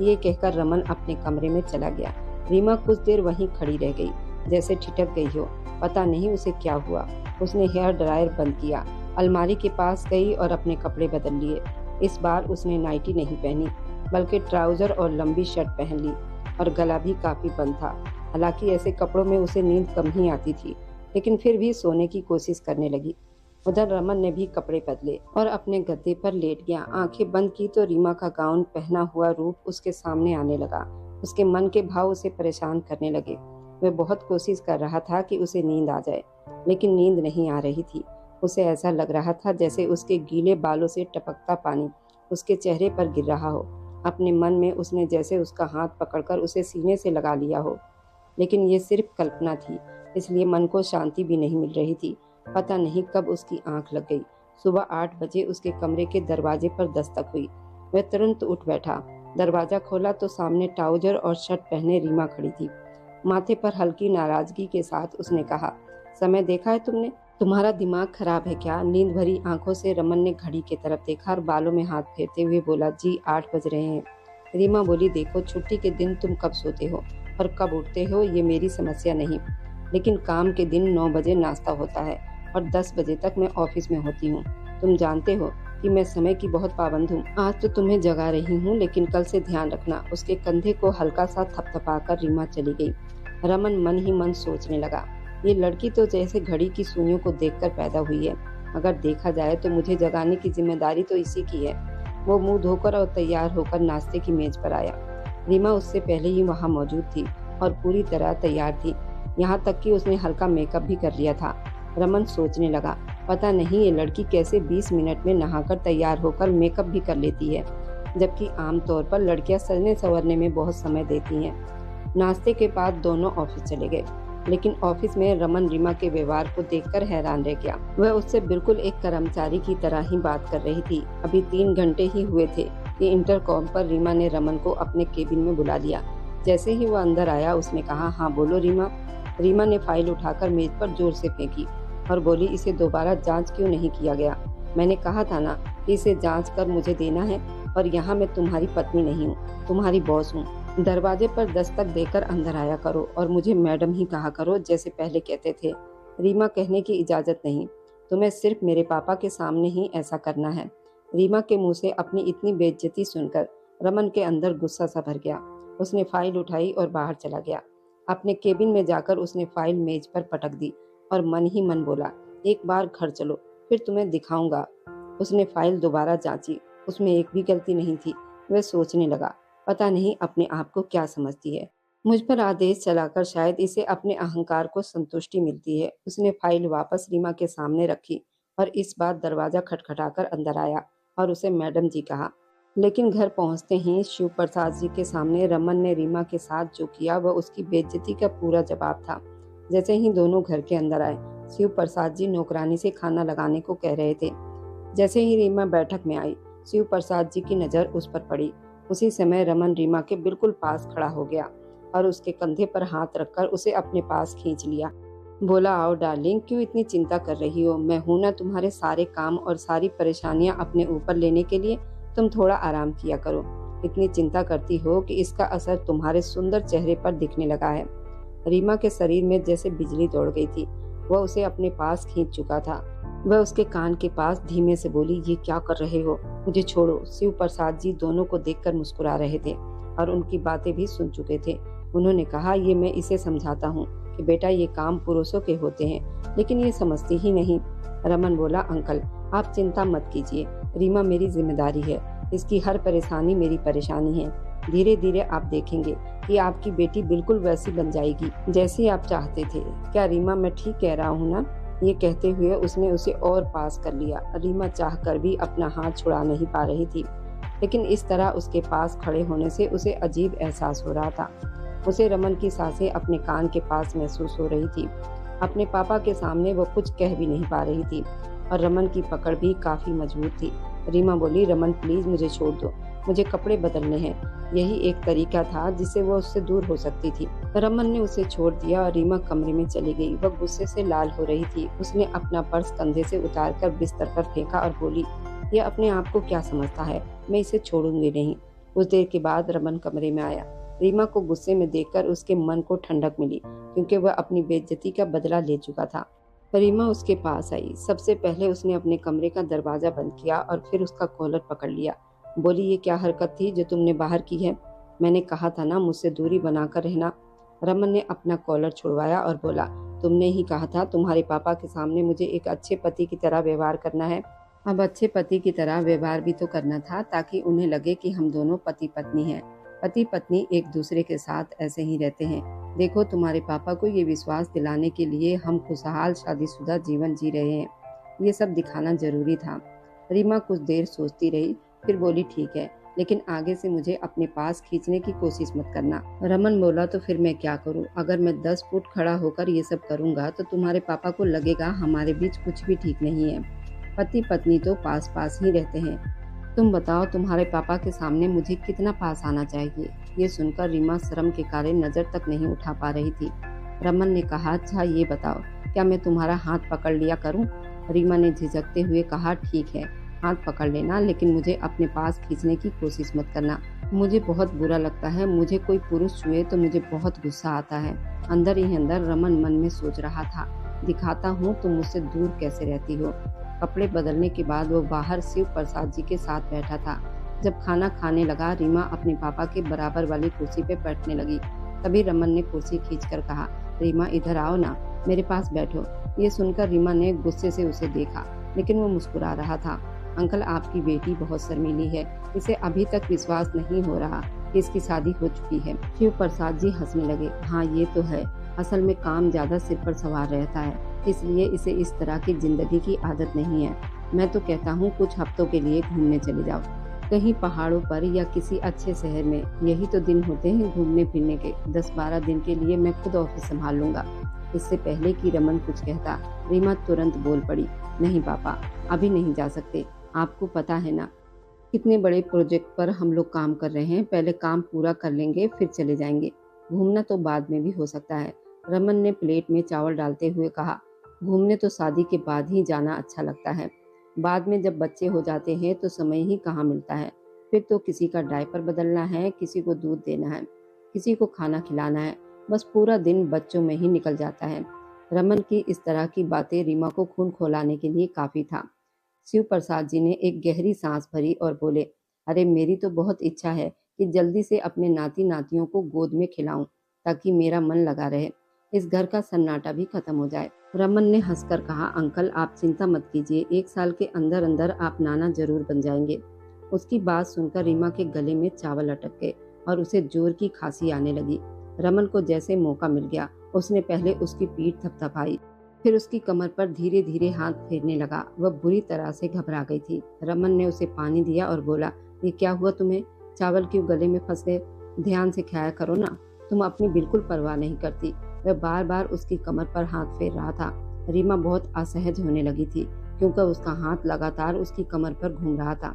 ये कहकर रमन अपने कमरे में चला गया। रीमा कुछ देर वहीं खड़ी रह गई, जैसे ठिठक गई हो। पता नहीं उसे क्या हुआ। उसने हेयर ड्रायर बंद किया, अलमारी के पास गई और अपने कपड़े बदल लिए। इस बार उसने नाइटी नहीं पहनी, बल्कि ट्राउजर और लंबी शर्ट पहन ली, और गला भी काफी बंद था। हालांकि ऐसे कपड़ों में उसे नींद कम ही आती थी, लेकिन फिर भी सोने की कोशिश करने लगी। उधर रमन ने भी कपड़े बदले और अपने गद्दे पर लेट गया। आंखें बंद की तो रीमा का गाउन पहना हुआ रूप उसके सामने आने लगा। उसके मन के भाव उसे परेशान करने लगे। वह बहुत कोशिश कर रहा था कि उसे नींद आ जाए, लेकिन नींद नहीं आ रही थी। उसे ऐसा लग रहा था जैसे उसके गीले बालों से टपकता पानी उसके चेहरे पर गिर रहा हो। अपने मन में उसने जैसे उसका हाथ पकड़कर उसे सीने से लगा लिया हो, लेकिन ये सिर्फ कल्पना थी, इसलिए मन को शांति भी नहीं मिल रही थी। पता नहीं कब उसकी आंख लग गई। सुबह 8 बजे उसके कमरे के दरवाजे पर दस्तक हुई। वह तुरंत उठ बैठा। दरवाजा खोला तो सामने ट्राउजर और शर्ट पहने रीमा खड़ी थी। माथे पर हल्की नाराजगी के साथ उसने कहा, समय देखा है तुमने? तुम्हारा दिमाग खराब है क्या? नींद भरी आंखों से रमन ने घड़ी की तरफ देखा और बालों में हाथ फेरते हुए बोला, जी 8 बज रहे हैं। रीमा बोली, देखो छुट्टी के दिन तुम कब सोते हो और कब उठते हो ये मेरी समस्या नहीं, लेकिन काम के दिन 9 बजे नाश्ता होता है और 10 बजे तक मैं ऑफिस में होती हूँ। तुम जानते हो कि मैं समय की बहुत पाबंद हूँ। आज तो तुम्हें जगा रही हूँ, लेकिन कल से ध्यान रखना। उसके कंधे को हल्का सा थपथपाकर रीमा चली गई। रमन मन ही मन सोचने लगा, ये लड़की तो जैसे घड़ी की सुइयों को देखकर पैदा हुई है। अगर देखा जाए तो मुझे जगाने की जिम्मेदारी तो इसी की है। वो मुंह धोकर और तैयार होकर नाश्ते की मेज पर आया। रीमा उससे पहले ही वहाँ मौजूद थी और पूरी तरह तैयार थी। यहाँ तक कि उसने हल्का मेकअप भी कर लिया था। रमन सोचने लगा, पता नहीं ये लड़की कैसे 20 मिनट में नहाकर तैयार होकर मेकअप भी कर लेती है, जबकि आमतौर पर लड़कियां सजने संवरने में बहुत समय देती हैं। नाश्ते के बाद दोनों ऑफिस चले गए, लेकिन ऑफिस में रमन रीमा के व्यवहार को देखकर हैरान रह गया। वह उससे बिल्कुल एक कर्मचारी की तरह ही बात कर रही थी। अभी 3 घंटे ही हुए थे कि इंटरकॉम पर रीमा ने रमन को अपने केबिन में बुला लिया। जैसे ही वह अंदर आया उसने कहा, हाँ बोलो रीमा। रीमा ने फाइल उठाकर मेज पर जोर से फेंकी और बोली, इसे दोबारा जांच क्यों नहीं किया गया? मैंने कहा था ना कि इसे जांच कर मुझे देना है, और यहाँ मैं तुम्हारी पत्नी नहीं हूँ, तुम्हारी बॉस हूँ। दरवाजे पर दस्तक देकर अंदर आया करो और मुझे मैडम ही कहा करो जैसे पहले कहते थे। रीमा कहने की इजाजत नहीं, तुम्हें सिर्फ मेरे पापा के सामने ही ऐसा करना है। रीमा के मुंह से अपनी इतनी बेइज्जती सुनकर रमन के अंदर गुस्सा सा भर गया। उसने फाइल उठाई और बाहर चला गया। अपने केबिन में जाकर उसने फाइल मेज पर पटक दी और मन ही मन बोला, एक बार घर चलो फिर तुम्हें दिखाऊंगा। उसने फाइल दोबारा जांची, उसमें एक भी गलती नहीं थी। वह सोचने लगा, पता नहीं अपने आप को क्या समझती है, मुझ पर आदेश चलाकर शायद इसे अपने अहंकार को संतुष्टि मिलती है। उसने फाइल वापस रीमा के सामने रखी और इस बार दरवाजा खटखटाकर अंदर आया और उसे मैडम जी कहा। लेकिन घर पहुंचते ही शिव प्रसाद जी के सामने रमन ने रीमा के साथ जो किया वह उसकी बेइज्जती का पूरा जवाब था। जैसे ही दोनों घर के अंदर आए, शिव प्रसाद जी नौकरानी से खाना लगाने को कह रहे थे। जैसे ही रीमा बैठक में आई, शिव प्रसाद जी की नजर उस पर पड़ी। उसी समय रमन रीमा के बिल्कुल पास खड़ा हो गया और उसके कंधे पर हाथ रखकर उसे अपने पास खींच लिया। बोला, आओ डार्लिंग, क्यों इतनी चिंता कर रही हो? मैं हूं ना तुम्हारे सारे काम और सारी परेशानियां अपने ऊपर लेने के लिए। तुम थोड़ा आराम किया करो। इतनी चिंता करती हो कि इसका असर तुम्हारे सुंदर चेहरे पर दिखने लगा है। रीमा के शरीर में जैसे बिजली दौड़ गई थी। वह उसे अपने पास खींच चुका था। वह उसके कान के पास धीमे से बोली, ये क्या कर रहे हो? मुझे छोड़ो। शिव प्रसाद जी दोनों को देखकर मुस्कुरा रहे थे और उनकी बातें भी सुन चुके थे। उन्होंने कहा, ये मैं इसे समझाता हूँ कि बेटा ये काम पुरुषों के होते हैं, लेकिन ये समझती ही नहीं। रमन बोला, अंकल आप चिंता मत कीजिए, रीमा मेरी जिम्मेदारी है। इसकी हर परेशानी मेरी परेशानी है। धीरे धीरे आप देखेंगे कि आपकी बेटी बिल्कुल वैसी बन जाएगी जैसी आप चाहते थे। क्या रीमा, मैं ठीक कह रहा हूँ ना? ये कहते हुए उसने उसे और पास कर लिया। रीमा चाहकर भी अपना हाथ छुड़ा नहीं पा रही थी, लेकिन इस तरह उसके पास खड़े होने से उसे अजीब एहसास हो रहा था। उसे रमन की सांसें अपने कान के पास महसूस हो रही थी। अपने पापा के सामने वो कुछ कह भी नहीं पा रही थी और रमन की पकड़ भी काफी मजबूत थी। रीमा बोली, रमन प्लीज मुझे छोड़ दो, मुझे कपड़े बदलने हैं। यही एक तरीका था जिससे वो उससे दूर हो सकती थी। रमन ने उसे छोड़ दिया और रीमा कमरे में चली गई। वह गुस्से से लाल हो रही थी। उसने अपना पर्स कंधे से उतारकर बिस्तर पर फेंका और बोली, यह अपने आप को क्या समझता है? मैं इसे छोड़ूंगी नहीं। कुछ देर के बाद रमन कमरे में आया। रीमा को गुस्से में देखकर उसके मन को ठंडक मिली, क्योंकि वह अपनी बेइज्जती का बदला ले चुका था। रीमा उसके पास आई। सबसे पहले उसने अपने कमरे का दरवाजा बंद किया और फिर उसका कॉलर पकड़ लिया। बोली, ये क्या हरकत थी जो तुमने बाहर की है? मैंने कहा था ना मुझसे दूरी बनाकर रहना। रमन ने अपना कॉलर छुड़वाया और बोला, तुमने ही कहा था तुम्हारे पापा के सामने मुझे एक अच्छे पति की तरह व्यवहार करना है। अब अच्छे पति की तरह व्यवहार भी तो करना था, ताकि उन्हें लगे कि हम दोनों पति पत्नी हैं। पति पत्नी एक दूसरे के साथ ऐसे ही रहते हैं। देखो, तुम्हारे पापा को ये विश्वास दिलाने के लिए हम खुशहाल शादीशुदा जीवन जी रहे हैं। ये सब दिखाना जरूरी था। रीमा कुछ देर सोचती रही, फिर बोली, ठीक है, लेकिन आगे से मुझे अपने पास खींचने की कोशिश मत करना। रमन बोला, तो फिर मैं क्या करूं? अगर मैं 10 फुट खड़ा होकर ये सब करूंगा तो तुम्हारे पापा को लगेगा हमारे बीच कुछ भी ठीक नहीं है। पति पत्नी तो पास पास ही रहते हैं। तुम बताओ, तुम्हारे पापा के सामने मुझे कितना पास आना चाहिए? ये सुनकर रीमा शर्म के कारण नजर तक नहीं उठा पा रही थी। रमन ने कहा, अच्छा ये बताओ, क्या मैं तुम्हारा हाथ पकड़ लिया करूं? रीमा ने झिझकते हुए कहा, ठीक है, हाथ पकड़ लेना, लेकिन मुझे अपने पास खींचने की कोशिश मत करना। मुझे बहुत बुरा लगता है। मुझे कोई पुरुष छुए तो मुझे बहुत गुस्सा आता है। अंदर ही अंदर रमन मन में सोच रहा था, दिखाता हूँ तुम मुझसे दूर कैसे रहती हो। कपड़े बदलने के बाद वो बाहर शिव प्रसाद जी के साथ बैठा था। जब खाना खाने लगा, रीमा अपने पापा के बराबर वाली कुर्सी पे बैठने लगी। तभी रमन ने कुर्सी खींचकर कहा, रीमा इधर आओ ना, मेरे पास बैठो। ये सुनकर रीमा ने गुस्से से उसे देखा, लेकिन वो मुस्कुरा रहा था। अंकल, आपकी बेटी बहुत शर्मीली है। इसे अभी तक विश्वास नहीं हो रहा कि इसकी शादी हो चुकी है। शिव प्रसाद जी हंसने लगे। हाँ, ये तो है। असल में काम ज्यादा सिर पर सवार रहता है, इसलिए इसे इस तरह की जिंदगी की आदत नहीं है। मैं तो कहता हूँ कुछ हफ्तों के लिए घूमने चले जाओ, कहीं पहाड़ों पर या किसी अच्छे शहर में। यही तो दिन होते हैं घूमने फिरने के। 10-12 दिन के लिए मैं खुद ऑफिस संभाल लूंगा। इससे पहले कि रमन कुछ कहता, रीमा तुरंत बोल पड़ी, नहीं पापा, अभी नहीं जा सकते। आपको पता है ना कितने बड़े प्रोजेक्ट पर हम लोग काम कर रहे हैं। पहले काम पूरा कर लेंगे, फिर चले जाएंगे। घूमना तो बाद में भी हो सकता है। रमन ने प्लेट में चावल डालते हुए कहा, घूमने तो शादी के बाद ही जाना अच्छा लगता है। बाद में जब बच्चे हो जाते हैं तो समय ही कहाँ मिलता है। फिर तो किसी का डायपर बदलना है, किसी को दूध देना है, किसी को खाना खिलाना है। बस पूरा दिन बच्चों में ही निकल जाता है। रमन की इस तरह की बातें रीमा को खून खौलाने के लिए काफी था। शिव प्रसाद जी ने एक गहरी सांस भरी और बोले, अरे मेरी तो बहुत इच्छा है कि जल्दी से अपने नाती नातियों को गोद में खिलाऊं, ताकि मेरा मन लगा रहे, इस घर का सन्नाटा भी खत्म हो जाए। रमन ने हंसकर कहा, अंकल आप चिंता मत कीजिए, 1 साल के अंदर अंदर आप नाना जरूर बन जाएंगे। उसकी बात सुनकर रीमा के गले में चावल अटक गए और उसे जोर की खांसी आने लगी। रमन को जैसे मौका मिल गया, उसने पहले उसकी पीठ थपथपाई, फिर उसकी कमर पर धीरे धीरे हाथ फेरने लगा। वह बुरी तरह से घबरा गई थी। रमन ने उसे पानी दिया और बोला, ये क्या हुआ तुम्हें? चावल क्यों गले में फंस गए? ध्यान से खाया करो ना, तुम अपनी बिल्कुल परवाह नहीं करती। वह बार बार उसकी कमर पर हाथ फेर रहा था। रीमा बहुत असहज होने लगी थी, क्योंकि उसका हाथ लगातार उसकी कमर पर घूम रहा था।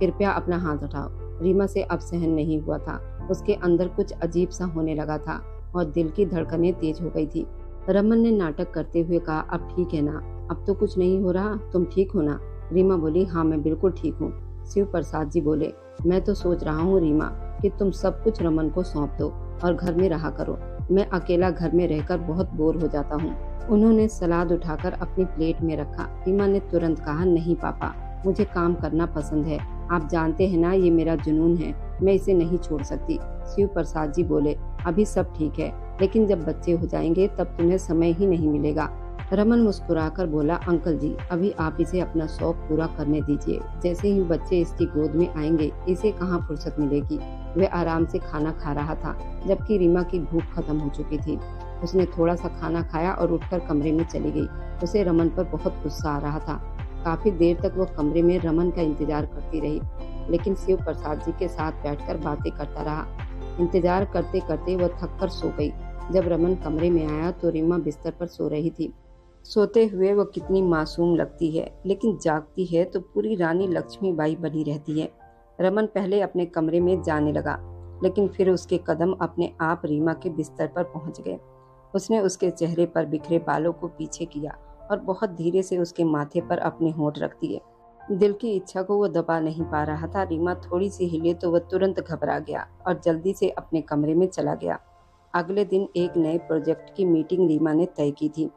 कृपया अपना हाथ हटाओ। रीमा से अब सहन नहीं हुआ था। उसके अंदर कुछ अजीब सा होने लगा था और दिल की धड़कनें तेज हो गई थी। रमन ने नाटक करते हुए कहा, अब ठीक है ना? अब तो कुछ नहीं हो रहा, तुम ठीक हो ना? रीमा बोली, हाँ मैं बिल्कुल ठीक हूँ। शिव प्रसाद जी बोले, मैं तो सोच रहा हूँ रीमा कि तुम सब कुछ रमन को सौंप दो और घर में रहा करो। मैं अकेला घर में रहकर बहुत बोर हो जाता हूँ। उन्होंने सलाद उठाकर अपनी प्लेट में रखा। रीमा ने तुरंत कहा, नहीं पापा, मुझे काम करना पसंद है। आप जानते हैं ना ये मेरा जुनून है, मैं इसे नहीं छोड़ सकती। शिव प्रसाद जी बोले, अभी सब ठीक है, लेकिन जब बच्चे हो जाएंगे तब तुम्हें समय ही नहीं मिलेगा। रमन मुस्कुराकर बोला, अंकल जी अभी आप इसे अपना शौक पूरा करने दीजिए। जैसे ही बच्चे इसकी गोद में आएंगे इसे कहाँ फुर्सत मिलेगी। वह आराम से खाना खा रहा था, जबकि रीमा की भूख खत्म हो चुकी थी। उसने थोड़ा सा खाना खाया और उठकर कमरे में चली गई। उसे रमन पर बहुत गुस्सा आ रहा था। काफी देर तक वह कमरे में रमन का इंतजार करती रही, लेकिन शिव प्रसाद जी के साथ बैठकर बातें करता रहा। इंतजार करते करते वह थक कर सो गई। जब रमन कमरे में आया तो रीमा बिस्तर पर सो रही थी। सोते हुए वह कितनी मासूम लगती है, लेकिन जागती है तो पूरी रानी लक्ष्मीबाई बनी रहती है। रमन पहले अपने कमरे में जाने लगा, लेकिन फिर उसके कदम अपने आप रीमा के बिस्तर पर पहुंच गए। उसने उसके चेहरे पर बिखरे बालों को पीछे किया और बहुत धीरे से उसके माथे पर अपने होंठ रख दिए। दिल की इच्छा को वो दबा नहीं पा रहा था। रीमा थोड़ी सी हिले तो वह तुरंत घबरा गया और जल्दी से अपने कमरे में चला गया। अगले दिन एक नए प्रोजेक्ट की मीटिंग रीमा ने तय की थी,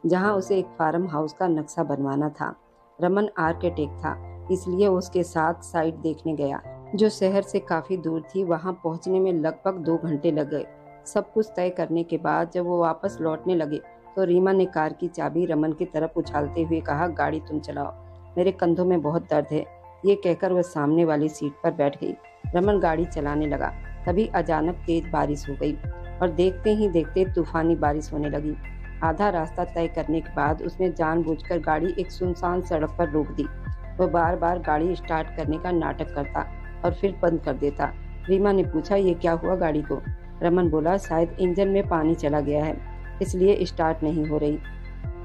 जहां उसे एक फार्म हाउस का नक्शा बनवाना था। रमन आर्किटेक्ट था, इसलिए उसके साथ साइट देखने गया, जो शहर से काफी दूर थी। वहां पहुंचने में लगभग 2 घंटे लग गए। सब कुछ तय करने के बाद जब वो वापस लौटने लगे तो रीमा ने कार की चाबी रमन की तरफ उछालते हुए कहा, गाड़ी तुम चलाओ, मेरे कंधों में बहुत दर्द है। ये कहकर वह सामने वाली सीट पर बैठ गई। रमन गाड़ी चलाने लगा। तभी अचानक तेज बारिश हो गई और देखते ही देखते तूफानी बारिश होने लगी। आधा रास्ता तय करने के बाद उसने जानबूझकर गाड़ी एक सुनसान सड़क पर रोक दी। वह बार बार गाड़ी स्टार्ट करने का नाटक करता और फिर बंद कर देता। रीमा ने पूछा, ये क्या हुआ गाड़ी को? रमन बोला, शायद इंजन में पानी चला गया है, इसलिए स्टार्ट नहीं हो रही।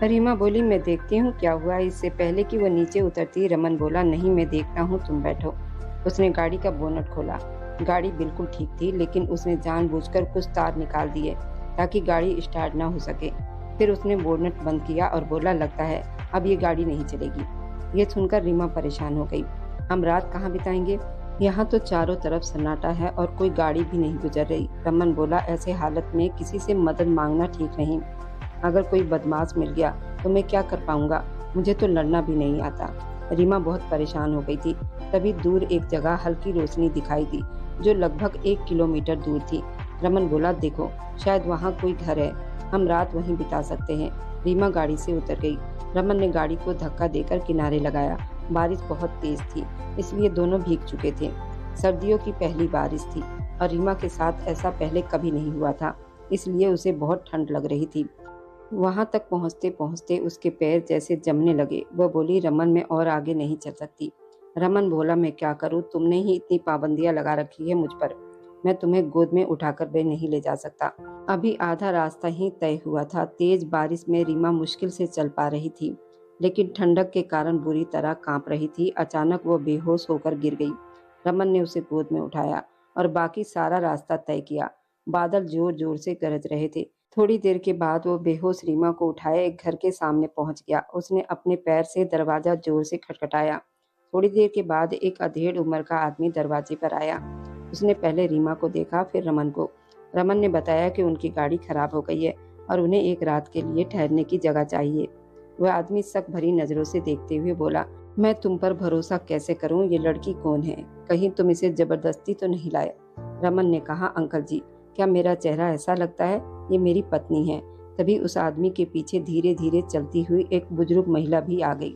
रीमा बोली, मैं देखती हूँ क्या हुआ। इससे पहले कि वो नीचे उतरती, रमन बोला, नहीं मैं देखता हूँ, तुम बैठो। उसने गाड़ी का बोनट खोला। गाड़ी बिल्कुल ठीक थी, लेकिन उसने जानबूझकर कुछ तार निकाल दिए ताकि गाड़ी स्टार्ट ना हो सके। फिर उसने बोनट बंद किया और बोला, लगता है अब ये गाड़ी नहीं चलेगी। ये सुनकर रीमा परेशान हो गई। हम रात कहाँ बिताएंगे? यहाँ तो चारों तरफ सन्नाटा है और कोई गाड़ी भी नहीं गुजर रही। रमन बोला, ऐसे हालत में किसी से मदद मांगना ठीक नहीं। अगर कोई बदमाश मिल गया तो मैं क्या कर पाऊंगा? मुझे तो लड़ना भी नहीं आता। रीमा बहुत परेशान हो गई थी। तभी दूर एक जगह हल्की रोशनी दिखाई दी, जो लगभग 1 किलोमीटर दूर थी। रमन बोला, देखो, शायद वहाँ कोई घर है, हम रात वहीं बिता सकते हैं। रीमा गाड़ी से उतर गई। रमन ने गाड़ी को धक्का देकर किनारे लगाया। बारिश बहुत तेज थी, इसलिए दोनों भीग चुके थे। सर्दियों की पहली बारिश थी और रीमा के साथ ऐसा पहले कभी नहीं हुआ था, इसलिए उसे बहुत ठंड लग रही थी। वहां तक पहुंचते पहुंचते उसके पैर जैसे जमने लगे। वह बोली, रमन मैं और आगे नहीं चल सकती। रमन बोला, मैं क्या करूं? तुमने ही इतनी पाबंदियां लगा रखी है मुझ पर। मैं तुम्हें गोद में उठाकर भी नहीं ले जा सकता। अभी आधा रास्ता ही तय हुआ था। तेज बारिश में रीमा मुश्किल से चल पा रही थी, लेकिन ठंडक के कारण बुरी तरह कांप रही थी। अचानक वो बेहोश होकर गिर गई। रमन ने उसे गोद में उठाया और बाकी सारा रास्ता तय किया। बादल जोर जोर से गरज रहे थे। थोड़ी देर के बाद वो बेहोश रीमा को उठाए एक घर के सामने पहुंच गया। उसने अपने पैर से दरवाजा जोर से खटखटाया। थोड़ी देर के बाद एक अधेड़ उम्र का आदमी दरवाजे पर आया। उसने पहले रीमा को देखा, फिर रमन को। रमन ने बताया कि उनकी गाड़ी खराब हो गई है और उन्हें एक रात के लिए ठहरने की जगह चाहिए। वह आदमी शक भरी नजरों से देखते हुए बोला, मैं तुम पर भरोसा कैसे करूं? ये लड़की कौन है? कहीं तुम इसे जबरदस्ती तो नहीं लाए? रमन ने कहा, अंकल जी, क्या मेरा चेहरा ऐसा लगता है? ये मेरी पत्नी है। तभी उस आदमी के पीछे धीरे धीरे चलती हुई एक बुजुर्ग महिला भी आ गई।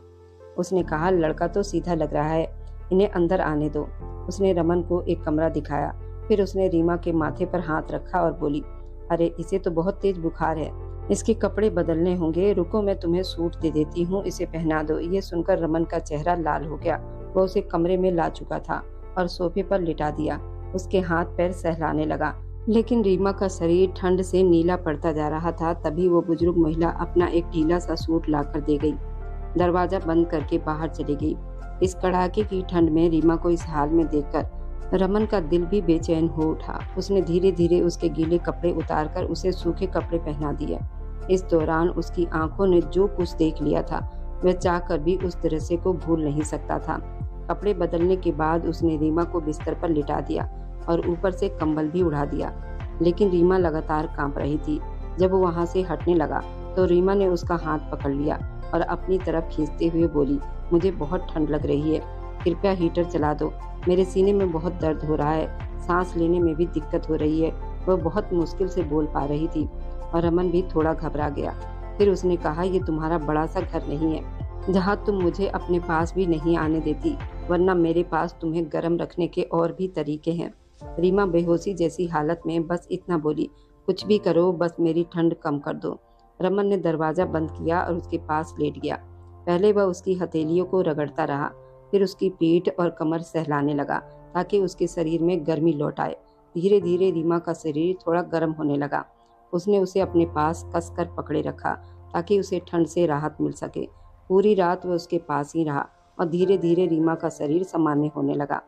उसने कहा, लड़का तो सीधा लग रहा है, इन्हें अंदर आने दो। उसने रमन को एक कमरा दिखाया। फिर उसने रीमा के माथे पर हाथ रखा और बोली, अरे इसे तो बहुत तेज बुखार है, इसके कपड़े बदलने होंगे। रुको, मैं तुम्हें सूट दे देती हूँ, इसे पहना दो। ये सुनकर रमन का चेहरा लाल हो गया। वह उसे कमरे में ला चुका था और सोफे पर लिटा दिया। उसके हाथ पैर सहलाने लगा, लेकिन रीमा का शरीर ठंड से नीला पड़ता जा रहा था। तभी वो बुजुर्ग महिला अपना एक ढीला सा सूट लाकर दे गई। दरवाजा बंद करके बाहर चली गई। इस कड़ाके की ठंड में रीमा को इस हाल में देखकर रमन का दिल भी बेचैन हो उठा। उसने धीरे धीरे उसके गीले कपड़े उतारकर उसे सूखे कपड़े पहना दिए। इस दौरान उसकी आंखों ने जो कुछ देख लिया था, वह चाहकर भी उस दृश्य को भूल नहीं सकता था। कपड़े बदलने के बाद उसने रीमा को बिस्तर पर लिटा दिया और ऊपर से कंबल भी उड़ा दिया, लेकिन रीमा लगातार कांप रही थी। जब वो वहां से हटने लगा तो रीमा ने उसका हाथ पकड़ लिया और अपनी तरफ खींचते हुए बोली, मुझे बहुत ठंड लग रही है, कृपया हीटर चला दो, मेरे सीने में बहुत दर्द हो रहा है, सांस लेने में भी दिक्कत हो रही है। वह बहुत मुश्किल से बोल पा रही थी और रमन भी थोड़ा घबरा गया। फिर उसने कहा, ये तुम्हारा बड़ा सा घर नहीं है जहाँ तुम मुझे अपने पास भी नहीं आने देती, वरना मेरे पास तुम्हें गर्म रखने के और भी तरीके हैं। रीमा बेहोशी जैसी हालत में बस इतना बोली, कुछ भी करो, बस मेरी ठंड कम कर दो। रमन ने दरवाजा बंद किया और उसके पास लेट गया। पहले वह उसकी हथेलियों को रगड़ता रहा, फिर उसकी पीठ और कमर सहलाने लगा ताकि उसके शरीर में गर्मी लौट आए। धीरे धीरे रीमा का शरीर थोड़ा गर्म होने लगा। उसने उसे अपने पास कसकर पकड़े रखा ताकि उसे ठंड से राहत मिल सके। पूरी रात वह उसके पास ही रहा और धीरे धीरे रीमा का शरीर सामान्य होने लगा।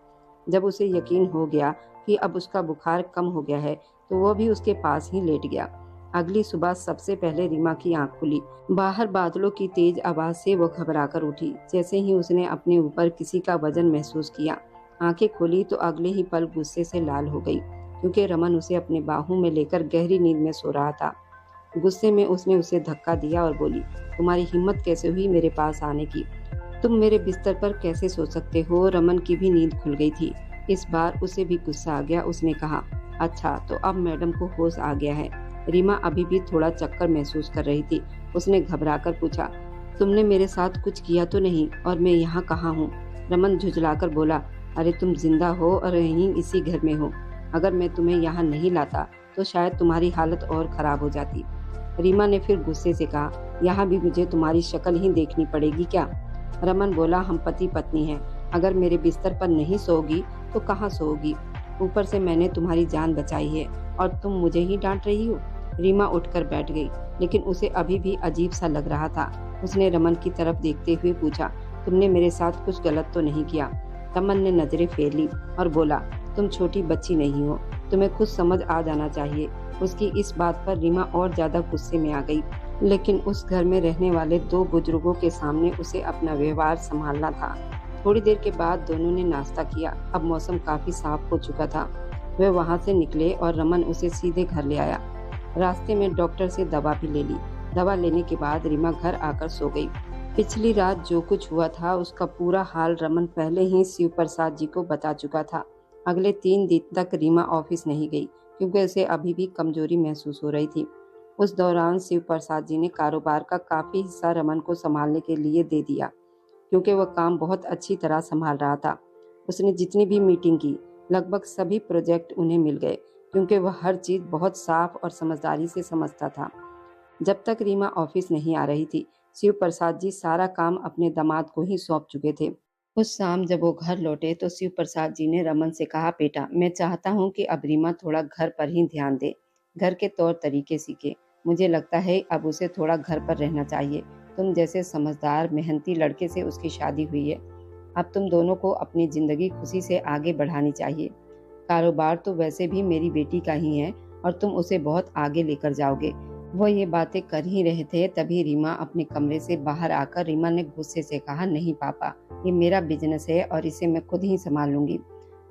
जब उसे यकीन हो गया कि अब उसका बुखार कम हो गया है, तो वह भी उसके पास ही लेट गया। अगली सुबह सबसे पहले रीमा की आंख खुली। बाहर बादलों की तेज आवाज से वो घबराकर उठी। जैसे ही उसने अपने ऊपर किसी का वजन महसूस किया, आंखें खोली तो अगले ही पल गुस्से से लाल हो गई, क्योंकि रमन उसे अपने बाहों में लेकर गहरी नींद में सो रहा था। गुस्से में उसने उसे धक्का दिया और बोली, तुम्हारी हिम्मत कैसे हुई मेरे पास आने की? तुम मेरे बिस्तर पर कैसे सो सकते हो? रमन की भी नींद खुल गई थी। इस बार उसे भी गुस्सा आ गया। उसने कहा, अच्छा तो अब मैडम को होश आ गया है। रीमा अभी भी थोड़ा चक्कर महसूस कर रही थी। उसने घबराकर पूछा, तुमने मेरे साथ कुछ किया तो नहीं? और मैं यहाँ कहाँ हूँ? रमन झुंझलाकर बोला, अरे तुम जिंदा हो और यहीं इसी घर में हो। अगर मैं तुम्हें यहाँ नहीं लाता तो शायद तुम्हारी हालत और खराब हो जाती। रीमा ने फिर गुस्से से कहा, यहाँ भी मुझे तुम्हारी शक्ल ही देखनी पड़ेगी क्या? रमन बोला, हम पति पत्नी हैं। अगर मेरे बिस्तर पर नहीं सोओगी तो कहाँ सोओगी? ऊपर से मैंने तुम्हारी जान बचाई है और तुम मुझे ही डांट रही हो। रीमा उठकर बैठ गई, लेकिन उसे अभी भी अजीब सा लग रहा था। उसने रमन की तरफ देखते हुए पूछा, तुमने मेरे साथ कुछ गलत तो नहीं किया? रमन ने नजरें फेर ली और बोला, तुम छोटी बच्ची नहीं हो, तुम्हें कुछ समझ आ जाना चाहिए। उसकी इस बात पर रीमा और ज्यादा गुस्से में आ गई, लेकिन उस घर में रहने वाले दो बुजुर्गों के सामने उसे अपना व्यवहार संभालना था। थोड़ी देर के बाद दोनों ने नाश्ता किया। अब मौसम काफी साफ हो चुका था। वे वहां से निकले और रमन उसे सीधे घर ले आया। रास्ते में डॉक्टर से दवा भी ले ली। दवा लेने के बाद रीमा घर आकर सो गई। पिछली रात जो कुछ हुआ था उसका पूरा हाल रमन पहले ही शिव प्रसाद जी को बता चुका था। अगले 3 दिन तक रीमा ऑफिस नहीं गई, क्योंकि उसे अभी भी कमजोरी महसूस हो रही थी। उस दौरान शिव प्रसाद जी ने कारोबार का काफी हिस्सा रमन को संभालने के लिए दे दिया, क्योंकि वह काम बहुत अच्छी तरह संभाल रहा था। उसने जितनी भी मीटिंग की, लगभग सभी प्रोजेक्ट उन्हें मिल गए, क्योंकि वह हर चीज बहुत साफ और समझदारी से समझता था। जब तक रीमा ऑफिस नहीं आ रही थी, शिव प्रसाद जी सारा काम अपने दामाद को ही सौंप चुके थे। उस शाम जब वो घर लौटे तो शिव प्रसाद जी ने रमन से कहा, बेटा मैं चाहता हूँ कि अब रीमा थोड़ा घर पर ही ध्यान दे, घर के तौर तरीके सीखे। मुझे लगता है अब उसे थोड़ा घर पर रहना चाहिए। तुम जैसे समझदार मेहनती लड़के से उसकी शादी हुई है। अब तुम दोनों को अपनी जिंदगी खुशी से आगे बढ़ानी चाहिए। कारोबार तो वैसे भी मेरी बेटी का ही है और तुम उसे बहुत आगे लेकर जाओगे। वो ये बातें कर ही रहे थे, तभी रीमा अपने कमरे से बाहर आकर रीमा ने गुस्से से कहा, नहीं पापा, ये मेरा बिजनेस है और इसे मैं खुद ही संभाल लूंगी।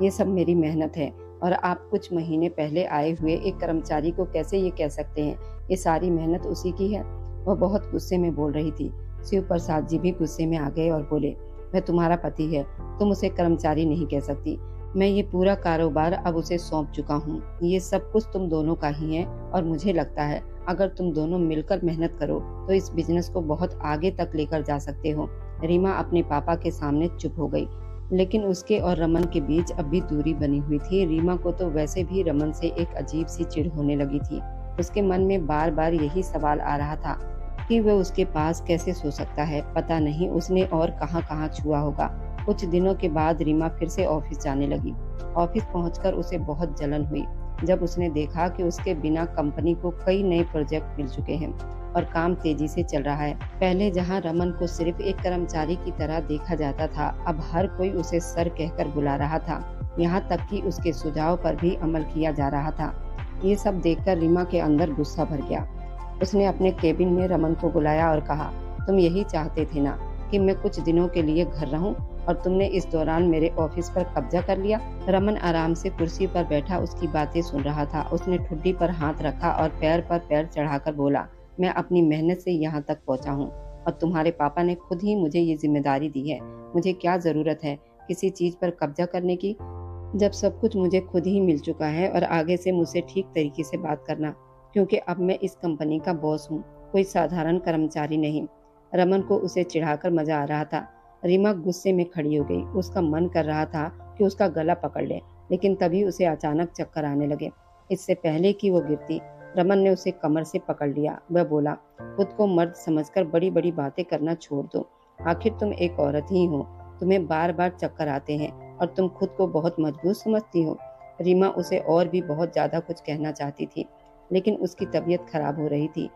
ये सब मेरी मेहनत है और आप कुछ महीने पहले आए हुए एक कर्मचारी को कैसे ये कह सकते हैं? ये सारी मेहनत उसी की है। वह बहुत गुस्से में बोल रही थी। शिव प्रसाद जी भी गुस्से में आ गए और बोले, वह तुम्हारा पति है, तुम उसे कर्मचारी नहीं कह सकती। मैं ये पूरा कारोबार अब उसे सौंप चुका हूँ। ये सब कुछ तुम दोनों का ही है और मुझे लगता है अगर तुम दोनों मिलकर मेहनत करो तो इस बिजनेस को बहुत आगे तक लेकर जा सकते हो। रीमा अपने पापा के सामने चुप हो गई, लेकिन उसके और रमन के बीच अब भी दूरी बनी हुई थी। रीमा को तो वैसे भी रमन से एक अजीब सी चिढ़ होने लगी थी। उसके मन में बार बार यही सवाल आ रहा था कि वह उसके पास कैसे सो सकता है। पता नहीं उसने और कहां कहां छुआ होगा। कुछ दिनों के बाद रीमा फिर से ऑफिस जाने लगी। ऑफिस पहुंचकर उसे बहुत जलन हुई जब उसने देखा कि उसके बिना कंपनी को कई नए प्रोजेक्ट मिल चुके हैं और काम तेजी से चल रहा है। पहले जहां रमन को सिर्फ एक कर्मचारी की तरह देखा जाता था, अब हर कोई उसे सर कहकर बुला रहा था। यहाँ तक कि उसके सुझाव पर भी अमल किया जा रहा था। ये सब देखकर रीमा के अंदर गुस्सा भर गया। उसने अपने केबिन में रमन को बुलाया और कहा, तुम यही चाहते थे ना कि मैं कुछ दिनों के लिए घर रहूं और तुमने इस दौरान मेरे ऑफिस पर कब्जा कर लिया। रमन आराम से कुर्सी पर बैठा उसकी बातें सुन रहा था। उसने ठुड्डी पर हाथ रखा और पैर पर पैर चढ़ाकर बोला, मैं अपनी मेहनत से यहाँ तक पहुँचा हूँ और तुम्हारे पापा ने खुद ही मुझे ये जिम्मेदारी दी है। मुझे क्या जरूरत है किसी चीज पर कब्जा करने की, जब सब कुछ मुझे खुद ही मिल चुका है। और आगे से मुझसे ठीक तरीके से बात करना, क्योंकि अब मैं इस कंपनी का बॉस हूँ, कोई साधारण कर्मचारी नहीं। रमन को उसे चिढ़ाकर मजा आ रहा था। रीमा गुस्से में खड़ी हो गई। उसका मन कर रहा था कि उसका गला पकड़ ले, लेकिन तभी उसे अचानक चक्कर आने लगे। इससे पहले कि वो गिरती, रमन ने उसे कमर से पकड़ लिया। वह बोला, खुद को मर्द समझकर बड़ी बड़ी बातें करना छोड़ दो। आखिर तुम एक औरत ही हो, तुम्हें बार बार चक्कर आते हैं और तुम खुद को बहुत मजबूत समझती हो। रीमा उसे और भी बहुत ज्यादा कुछ कहना चाहती थी, लेकिन उसकी तबीयत खराब हो रही थी।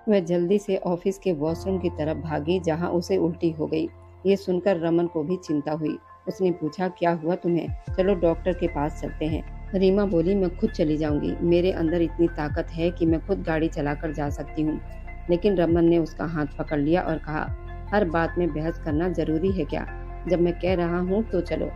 वह जल्दी से ऑफिस के वॉशरूम की तरफ भागी, जहां उसे उल्टी हो गई। ये सुनकर रमन को भी चिंता हुई। उसने पूछा, क्या हुआ तुम्हें? चलो डॉक्टर के पास चलते हैं। रीमा बोली, मैं खुद चली जाऊंगी, मेरे अंदर इतनी ताकत है कि मैं खुद गाड़ी चलाकर जा सकती हूँ। लेकिन रमन ने उसका हाथ पकड़ लिया और कहा, हर बात में बहस करना जरूरी है क्या? जब मैं कह रहा हूँ तो चलो।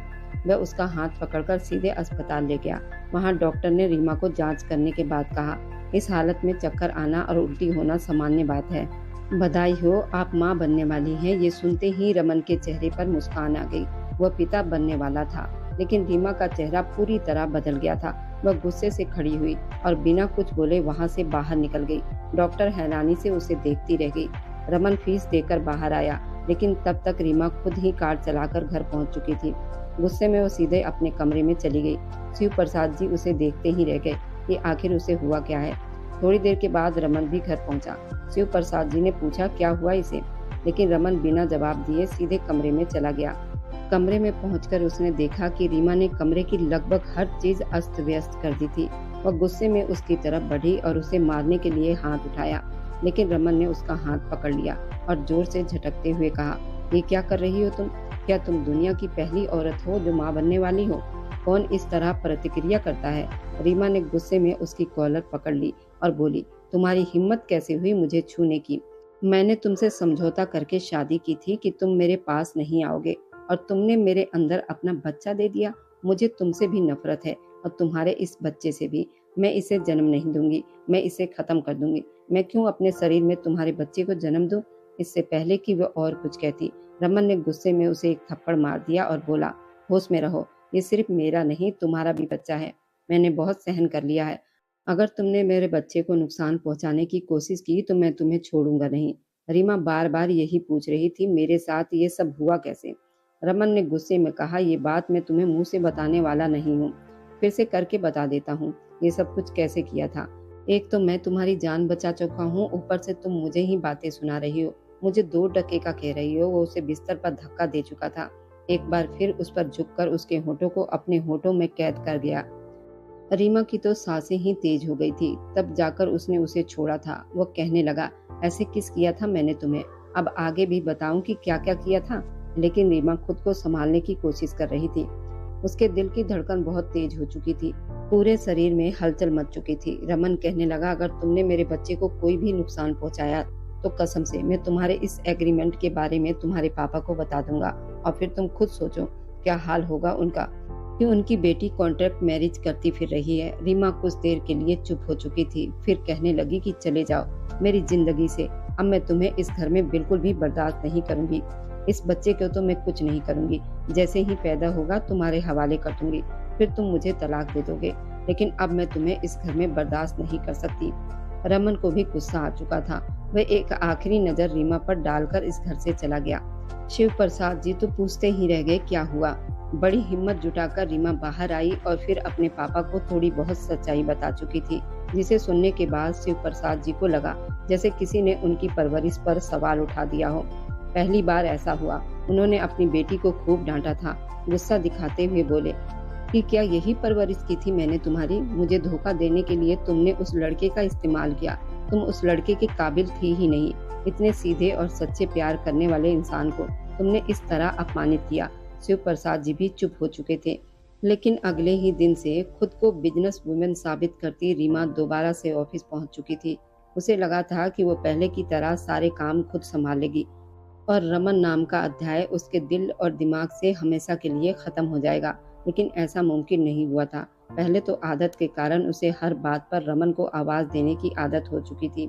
वह उसका हाथ पकड़कर सीधे अस्पताल ले गया। वहाँ डॉक्टर ने रीमा को जांच करने के बाद कहा, इस हालत में चक्कर आना और उल्टी होना सामान्य बात है। बधाई हो, आप माँ बनने वाली हैं। ये सुनते ही रमन के चेहरे पर मुस्कान आ गई। वह पिता बनने वाला था। लेकिन रीमा का चेहरा पूरी तरह बदल गया था। वह गुस्से से खड़ी हुई और बिना कुछ बोले वहां से बाहर निकल गई। डॉक्टर हैरानी से उसे देखती रह गई। रमन फीस देकर बाहर आया, लेकिन तब तक रीमा खुद ही कार चलाकर घर पहुंच चुकी थी। गुस्से में वो सीधे अपने कमरे में चली गई। शिव प्रसाद जी उसे देखते ही रह गए कि आखिर उसे हुआ क्या है। थोड़ी देर के बाद रमन भी घर पहुंचा। शिव प्रसाद जी ने पूछा, क्या हुआ इसे? लेकिन रमन बिना जवाब दिए सीधे कमरे में चला गया। कमरे में पहुंचकर उसने देखा कि रीमा ने कमरे की लगभग हर चीज अस्त व्यस्त कर दी थी। वह गुस्से में उसकी तरफ बढ़ी और उसे मारने के लिए हाथ उठाया, लेकिन रमन ने उसका हाथ पकड़ लिया और जोर से झटकते हुए कहा, ये क्या कर रही हो तुम? क्या तुम दुनिया की पहली औरत हो जो माँ बनने वाली हो? कौन इस तरह प्रतिक्रिया करता है? रीमा ने गुस्से में उसकी कॉलर पकड़ ली और बोली, तुम्हारी हिम्मत कैसे हुई मुझे छूने की? मैंने तुमसे समझौता करके शादी की थी कि तुम मेरे पास नहीं आओगे, और तुमने मेरे अंदर अपना बच्चा दे दिया। मुझे तुमसे भी नफरत है और तुम्हारे इस बच्चे से भी। मैं इसे जन्म नहीं दूंगी, मैं इसे खत्म कर दूंगी। मैं क्यों अपने शरीर में तुम्हारे बच्चे को जन्म दूं? इससे पहले कि वह और कुछ कहती, रमन ने गुस्से में उसे एक थप्पड़ मार दिया और बोला, होश में रहो, ये सिर्फ मेरा नहीं तुम्हारा भी बच्चा है। मैंने बहुत सहन कर लिया है। अगर तुमने मेरे बच्चे को नुकसान पहुंचाने की कोशिश की तो मैं तुम्हें छोड़ूंगा नहीं। रीमा बार बार यही पूछ रही थी, मेरे साथ ये सब हुआ कैसे? रमन ने गुस्से में कहा, ये बात मैं तुम्हें मुंह से बताने वाला नहीं हूँ, फिर से करके बता देता हूँ ये सब कुछ कैसे किया था। एक तो मैं तुम्हारी जान बचा चुका हूँ, ऊपर से तुम मुझे ही बातें सुना रही हो। मुझे 2 टके का कह रही हो। वो उसे बिस्तर पर धक्का दे चुका था। एक बार फिर उस पर झुककर उसके होठों को अपने होठों में कैद कर गया। रीमा की तो सांसें ही तेज हो गई थी। तब जाकर उसने उसे छोड़ा था। वो कहने लगा, ऐसे किस किया था मैंने तुम्हें? अब आगे भी बताऊं कि क्या क्या किया था? लेकिन रीमा खुद को संभालने की कोशिश कर रही थी। उसके दिल की धड़कन बहुत तेज हो चुकी थी। पूरे शरीर में हलचल मच चुकी थी। रमन कहने लगा, अगर तुमने मेरे बच्चे को कोई भी नुकसान पहुंचाया तो कसम से मैं तुम्हारे इस एग्रीमेंट के बारे में तुम्हारे पापा को बता दूंगा, और फिर तुम खुद सोचो क्या हाल होगा उनका, कि उनकी बेटी कॉन्ट्रैक्ट मैरिज करती फिर रही है। रीमा कुछ देर के लिए चुप हो चुकी थी, फिर कहने लगी कि चले जाओ मेरी जिंदगी से। अब मैं तुम्हें इस घर में बिल्कुल भी बर्दाश्त नहीं करूंगी। इस बच्चे को तो मैं कुछ नहीं करूंगी, जैसे ही पैदा होगा तुम्हारे हवाले कर दूंगी, फिर तुम मुझे तलाक दे दोगे। लेकिन अब मैं तुम्हें इस घर में बर्दाश्त नहीं कर सकती। रमन को भी गुस्सा आ चुका था। वह एक आखिरी नजर रीमा पर डालकर इस घर से चला गया। शिव प्रसाद जी तो पूछते ही रह गए, क्या हुआ? बड़ी हिम्मत जुटाकर रीमा बाहर आई और फिर अपने पापा को थोड़ी बहुत सच्चाई बता चुकी थी, जिसे सुनने के बाद शिव प्रसाद जी को लगा जैसे किसी ने उनकी परवरिश पर सवाल उठा दिया हो। पहली बार ऐसा हुआ। उन्होंने अपनी बेटी को खूब डांटा था। गुस्सा दिखाते हुए बोले कि क्या यही परवरिश की थी मैंने तुम्हारी? मुझे धोखा देने के लिए तुमने उस लड़के का इस्तेमाल किया। तुम उस लड़के के काबिल थी ही नहीं। इतने सीधे और सच्चे प्यार करने वाले इंसान को तुमने इस तरह अपमानित किया। शिव प्रसाद जी भी चुप हो चुके थे। लेकिन अगले ही दिन से खुद को बिजनेस वुमेन साबित करती रीमा दोबारा से ऑफिस पहुंच चुकी थी। उसे लगा था कि वो पहले की तरह सारे काम खुद संभालेगी और रमन नाम का अध्याय उसके दिल और दिमाग से हमेशा के लिए खत्म हो जाएगा। लेकिन ऐसा मुमकिन नहीं हुआ था। पहले तो आदत के कारण उसे हर बात पर रमन को आवाज देने की आदत हो चुकी थी।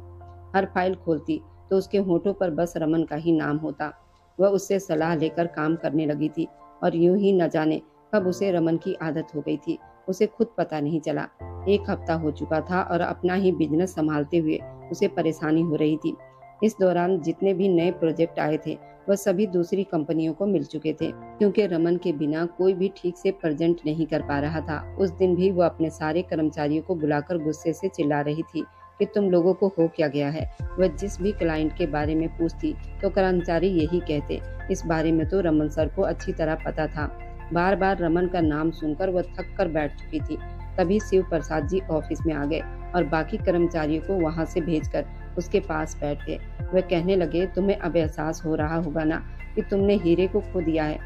हर फाइल खोलती तो उसके होठों पर बस रमन का ही नाम होता। वह उससे सलाह लेकर काम करने लगी थी और यूं ही न जाने कब उसे रमन की आदत हो गई थी। उसे खुद पता नहीं चला। 1 हफ्ता हो चुका था और अपना ही बिजनेस संभालते हुए उसे परेशानी हो रही थी। इस दौरान जितने भी नए प्रोजेक्ट आए थे वह सभी दूसरी कंपनियों को मिल चुके थे, क्योंकि रमन के बिना कोई भी ठीक से प्रेजेंट नहीं कर पा रहा था। उस दिन भी वह अपने सारे कर्मचारियों को बुलाकर गुस्से से चिल्ला रही थी कि तुम लोगों को हो क्या गया है। वह जिस भी क्लाइंट के बारे में पूछती तो कर्मचारी यही कहते। इस बारे में तो रमन सर को अच्छी तरह पता था। बार बार रमन का नाम सुनकर वह थक कर बैठ चुकी थी। तभी शिव प्रसाद जी ऑफिस में आ गए और बाकी कर्मचारियों को वहां से भेजकर उसके पास बैठ गए। वह कहने लगे, तुम्हें अब एहसास हो रहा होगा ना कि तुमने हीरे को खो दिया है।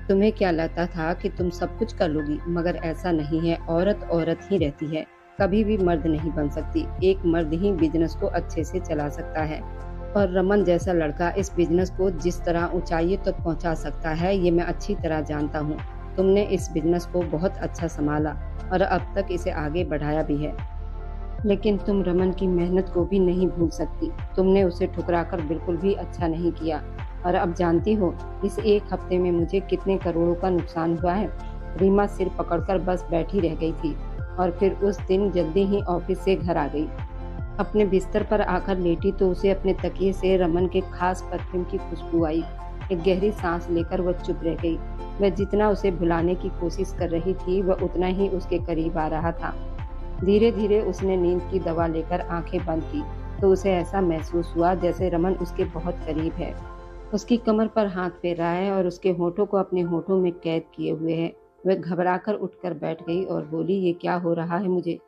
तुम्हें क्या लगता था कि तुम सब कुछ कर लोगी, मगर ऐसा नहीं है। औरत औरत ही रहती है, कभी भी मर्द नहीं बन सकती। एक मर्द ही बिजनेस को अच्छे से चला सकता है, और रमन जैसा लड़का इस बिजनेस को जिस तरह ऊंचाइयों तक पहुंचा सकता है, ये मैं अच्छी तरह जानता हूँ। तुमने इस बिजनेस को बहुत अच्छा संभाला और अब तक इसे आगे बढ़ाया भी है। लेकिन तुम रमन की मेहनत को भी नहीं भूल सकती। तुमने उसे ठुकराकर बिल्कुल भी अच्छा नहीं किया। और अब जानती हो इस एक हफ्ते में मुझे कितने करोड़ों का नुकसान हुआ है। रीमा सिर पकड़कर बस बैठी रह गई थी और फिर उस दिन जल्दी ही ऑफिस से घर आ गई। अपने बिस्तर पर आकर लेटी तो उसे अपने तकिए से रमन के खास परफ्यूम की खुशबू आई। एक गहरी सांस लेकर वह चुप रह गई। वह जितना उसे भुलाने की कोशिश कर रही थी, वह उतना ही उसके करीब आ रहा था। धीरे धीरे उसने नींद की दवा लेकर आंखें बंद की तो उसे ऐसा महसूस हुआ जैसे रमन उसके बहुत करीब है, उसकी कमर पर हाथ फेर रहा है और उसके होठों को अपने होठों में कैद किए हुए है। वह घबराकर उठकर बैठ गई और बोली, ये क्या हो रहा है मुझे?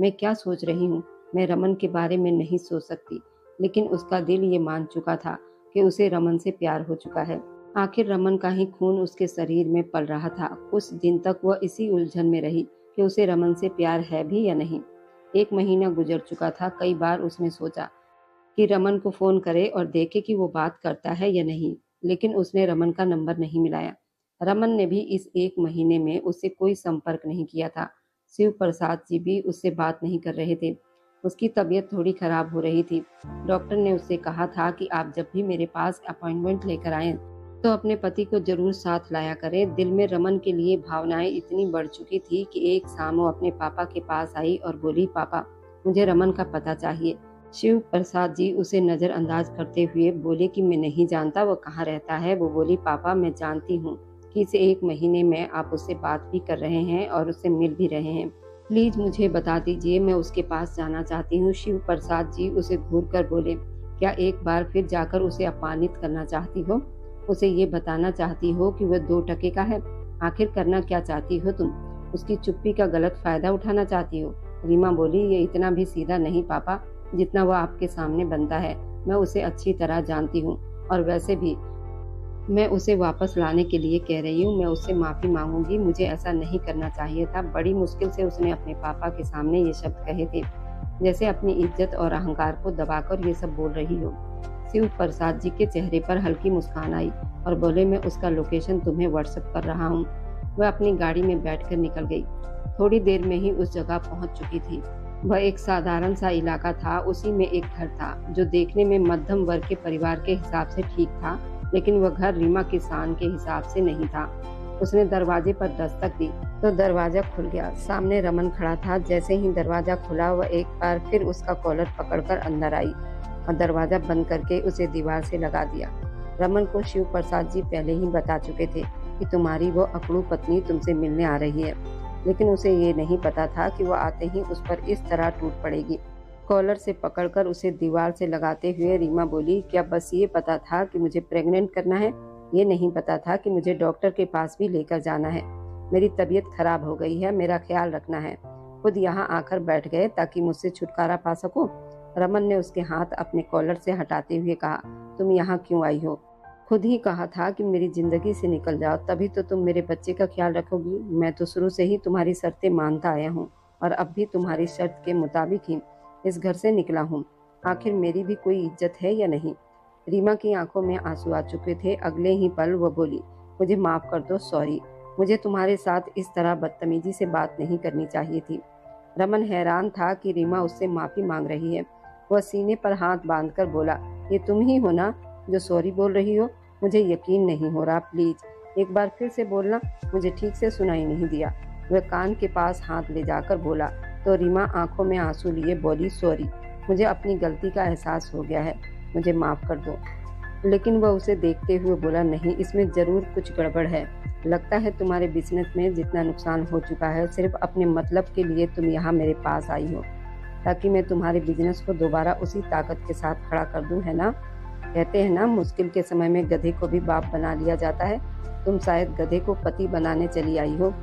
मैं क्या सोच रही हूँ? मैं रमन के बारे में नहीं सोच सकती। लेकिन उसका दिल ये मान चुका था कि उसे रमन से प्यार हो चुका है। आखिर रमन का ही खून उसके शरीर में पल रहा था। कुछ दिन तक वह इसी उलझन में रही कि उसे रमन से प्यार है भी या नहीं। 1 महीना गुजर चुका था। कई बार उसने सोचा कि रमन को फोन करे और देखे कि वो बात करता है या नहीं, लेकिन उसने रमन का नंबर नहीं मिलाया। रमन ने भी इस 1 महीने में उससे कोई संपर्क नहीं किया था। शिव प्रसाद जी भी उससे बात नहीं कर रहे थे। उसकी तबीयत थोड़ी खराब हो रही थी। डॉक्टर ने उससे कहा था कि आप जब भी मेरे पास अपॉइंटमेंट लेकर आएं तो अपने पति को जरूर साथ लाया करें। दिल में रमन के लिए भावनाएं इतनी बढ़ चुकी थी कि एक शाम वो अपने पापा के पास आई और बोली, पापा मुझे रमन का पता चाहिए। शिव प्रसाद जी उसे नजरअंदाज करते हुए बोले कि मैं नहीं जानता वो कहाँ रहता है। वो बोली, पापा मैं जानती हूँ कि इस 1 महीने में आप उससे बात भी कर रहे हैं और उससे मिल भी रहे हैं। प्लीज मुझे बता दीजिए, मैं उसके पास जाना चाहती हूँ। शिव प्रसाद जी उसे घूर कर बोले, क्या एक बार फिर जाकर उसे अपमानित करना चाहती हो? उसे ये बताना चाहती हो कि वह 2 टके का है? आखिर करना क्या चाहती हो तुम? उसकी चुप्पी का गलत फायदा उठाना चाहती हो? रीमा बोली, ये इतना भी सीधा नहीं पापा जितना वह आपके सामने बनता है। मैं उसे अच्छी तरह जानती हूँ और वैसे भी मैं उसे वापस लाने के लिए कह रही हूँ। मैं उससे माफी मांगूंगी। मुझे ऐसा नहीं करना चाहिए था। बड़ी मुश्किल से उसने अपने पापा के सामने ये शब्द कहे थे, जैसे अपनी इज्जत और अहंकार को दबाकर ये सब बोल रही हो। शिव प्रसाद जी के चेहरे पर हल्की मुस्कान आई और बोले, मैं उसका लोकेशन तुम्हें व्हाट्सएप कर रहा हूँ। वह अपनी गाड़ी में बैठकर निकल गई। थोड़ी देर में ही उस जगह पहुंच चुकी थी। वह एक साधारण सा इलाका था। उसी में एक घर था जो देखने में मध्यम वर्ग के परिवार के हिसाब से ठीक था, लेकिन वह घर रीमा की शान के हिसाब से नहीं था। उसने दरवाजे पर दस्तक दी तो दरवाजा खुल गया। सामने रमन खड़ा था। जैसे ही दरवाजा खुला, वह एक बार फिर उसका कॉलर पकड़कर अंदर आई और दरवाजा बंद करके उसे दीवार से लगा दिया। रमन को शिव प्रसाद जी पहले ही बता चुके थे कि तुम्हारी वो अकड़ू पत्नी तुमसे मिलने आ रही है, लेकिन उसे ये नहीं पता था कि वो आते ही उस पर इस तरह टूट पड़ेगी। कॉलर से पकड़कर उसे दीवार से लगाते हुए रीमा बोली, क्या बस ये पता था कि मुझे प्रेग्नेंट करना है? ये नहीं पता था कि मुझे डॉक्टर के पास भी लेकर जाना है। मेरी तबीयत खराब हो गई है, मेरा ख्याल रखना है। खुद यहाँ आकर बैठ गए ताकि मुझसे छुटकारा पा सको। रमन ने उसके हाथ अपने कॉलर से हटाते हुए कहा, तुम यहाँ क्यों आई हो? खुद ही कहा था कि मेरी जिंदगी से निकल जाओ, तभी तो तुम मेरे बच्चे का ख्याल रखोगी। मैं तो शुरू से ही तुम्हारी शर्तें मानता आया हूँ और अब भी तुम्हारी शर्त के मुताबिक ही इस घर से निकला हूँ। आखिर मेरी भी कोई इज्जत है या नहीं? रीमा की आंखों में आंसू आ चुके थे। अगले ही पल वो बोली, मुझे माफ कर दो, सॉरी। मुझे तुम्हारे साथ इस तरह बदतमीजी से बात नहीं करनी चाहिए थी। रमन हैरान था कि रीमा उससे माफी मांग रही है। वह सीने पर हाथ बांधकर बोला, ये तुम ही हो ना जो सॉरी बोल रही हो? मुझे यकीन नहीं हो रहा, प्लीज एक बार फिर से बोलना। मुझे ठीक से सुनाई नहीं दिया। वह कान के पास हाथ ले जाकर बोला तो रीमा आंखों में आंसू लिए बोली, सॉरी, मुझे अपनी गलती का एहसास हो गया है, मुझे माफ कर दो। लेकिन वह उसे देखते हुए बोला, नहीं, इसमें जरूर कुछ गड़बड़ है। लगता है तुम्हारे बिजनेस में जितना नुकसान हो चुका है, सिर्फ अपने मतलब के लिए तुम यहाँ मेरे पास आई हो ताकि मैं तुम्हारे बिजनेस को दोबारा उसी ताकत के साथ खड़ा कर दूं, है ना? कहते हैं ना, मुश्किल के समय में गधे को भी बाप बना लिया जाता है। तुम शायद गधे को पति बनाने चली आई हो।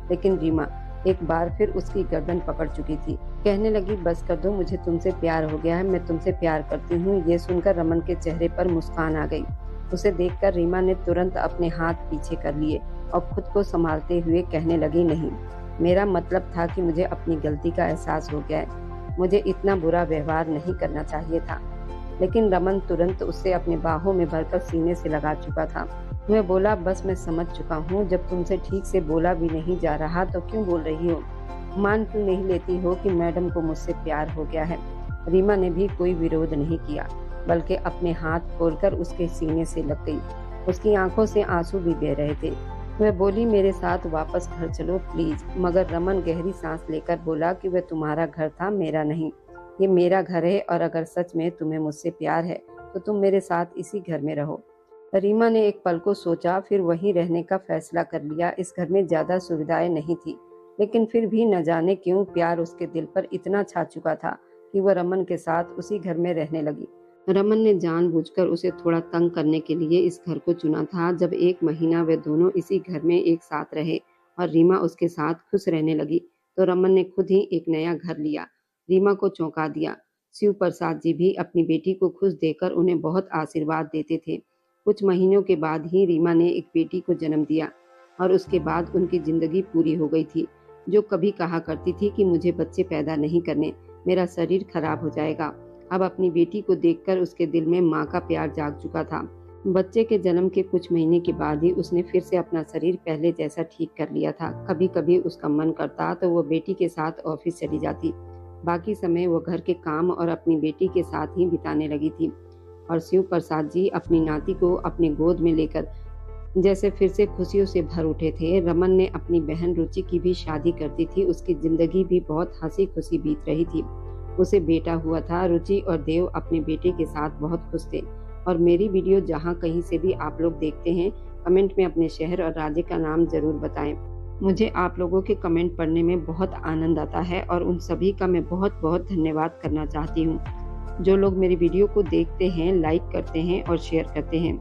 लेकिन रीमा एक बार फिर उसकी गर्दन पकड़ चुकी थी। कहने लगी, बस कर दो, मुझे तुमसे प्यार हो गया है, मैं तुमसे प्यार करती हूँ। ये सुनकर रमन के चेहरे पर मुस्कान आ गई। उसे देखकर रीमा ने तुरंत अपने हाथ पीछे कर लिए और खुद को संभालते हुए कहने लगी, नहीं, मेरा मतलब था कि मुझे अपनी गलती का एहसास हो गया है। मुझे इतना बुरा व्यवहार नहीं करना चाहिए था। लेकिन रमन तुरंत उसे अपने बाहों में भरकर सीने से लगा चुका था। वह बोला, बस मैं समझ चुका हूँ, जब तुमसे ठीक से बोला भी नहीं जा रहा तो क्यों बोल रही हो? मान क्यों नहीं लेती हो कि मैडम को मुझसे प्यार हो गया है? रीमा ने भी कोई विरोध नहीं किया, बल्कि अपने हाथ खोलकर उसके सीने से लग गई। उसकी आंखों से आंसू भी बह रहे थे। वह बोली, मेरे साथ वापस घर चलो प्लीज। मगर रमन गहरी सांस लेकर बोला कि वह तुम्हारा घर था, मेरा नहीं। ये मेरा घर है और अगर सच में तुम्हें मुझसे प्यार है तो तुम मेरे साथ इसी घर में रहो। रीमा ने एक पल को सोचा, फिर वहीं रहने का फैसला कर लिया। इस घर में ज्यादा सुविधाएं नहीं थी, लेकिन फिर भी न जाने क्यों प्यार उसके दिल पर इतना छा चुका था कि वह रमन के साथ उसी घर में रहने लगी। रमन ने जानबूझकर उसे थोड़ा तंग करने के लिए इस घर को चुना था। जब 1 महीना वे दोनों इसी घर में एक साथ रहे और रीमा उसके साथ खुश रहने लगी, तो रमन ने खुद ही एक नया घर लिया। रीमा को चौंका दिया। शिव प्रसाद जी भी अपनी बेटी को खुश देखकर उन्हें बहुत आशीर्वाद देते थे। कुछ महीनों के बाद ही रीमा ने एक बेटी को जन्म दिया और उसके बाद उनकी जिंदगी पूरी हो गई थी। जो कभी कहा करती थी कि मुझे बच्चे पैदा नहीं करने, मेरा शरीर खराब हो जाएगा, अब अपनी बेटी को देखकर उसके दिल में माँ का प्यार जाग चुका था। बच्चे के जन्म के कुछ महीने के बाद ही उसने फिर से अपना शरीर पहले जैसा ठीक कर लिया था। कभी कभी उसका मन करता तो वो बेटी के साथ ऑफिस चली जाती। बाकी समय वो घर के काम और अपनी बेटी के साथ ही बिताने लगी थी। और शिव प्रसाद जी अपनी नाती को अपनी गोद में लेकर जैसे फिर से खुशियों से भर उठे थे। रमन ने अपनी बहन रुचि की भी शादी कर दी थी। उसकी जिंदगी भी बहुत हंसी खुशी बीत रही थी। उसे बेटा हुआ था। रुचि और देव अपने बेटे के साथ बहुत खुश थे। और मेरी वीडियो जहाँ कहीं से भी आप लोग देखते हैं, कमेंट में अपने शहर और राज्य का नाम जरूर बताएं। मुझे आप लोगों के कमेंट पढ़ने में बहुत आनंद आता है और उन सभी का मैं बहुत बहुत धन्यवाद करना चाहती हूँ। जो लोग मेरी वीडियो को देखते हैं, लाइक करते हैं और शेयर करते हैं।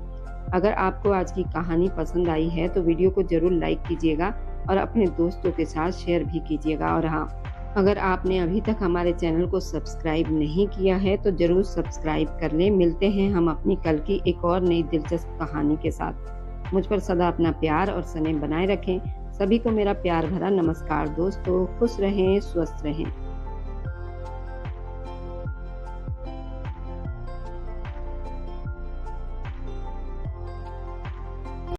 अगर आपको आज की कहानी पसंद आई है तो वीडियो को जरूर लाइक कीजिएगा और अपने दोस्तों के साथ शेयर भी कीजिएगा। और हाँ, अगर आपने अभी तक हमारे चैनल को सब्सक्राइब नहीं किया है तो जरूर सब्सक्राइब कर लें। मिलते हैं हम अपनी कल की एक और नई दिलचस्प कहानी के साथ। मुझ पर सदा अपना प्यार और स्नेह बनाए रखें। सभी को मेरा प्यार भरा नमस्कार दोस्तों। खुश रहें, स्वस्थ रहें।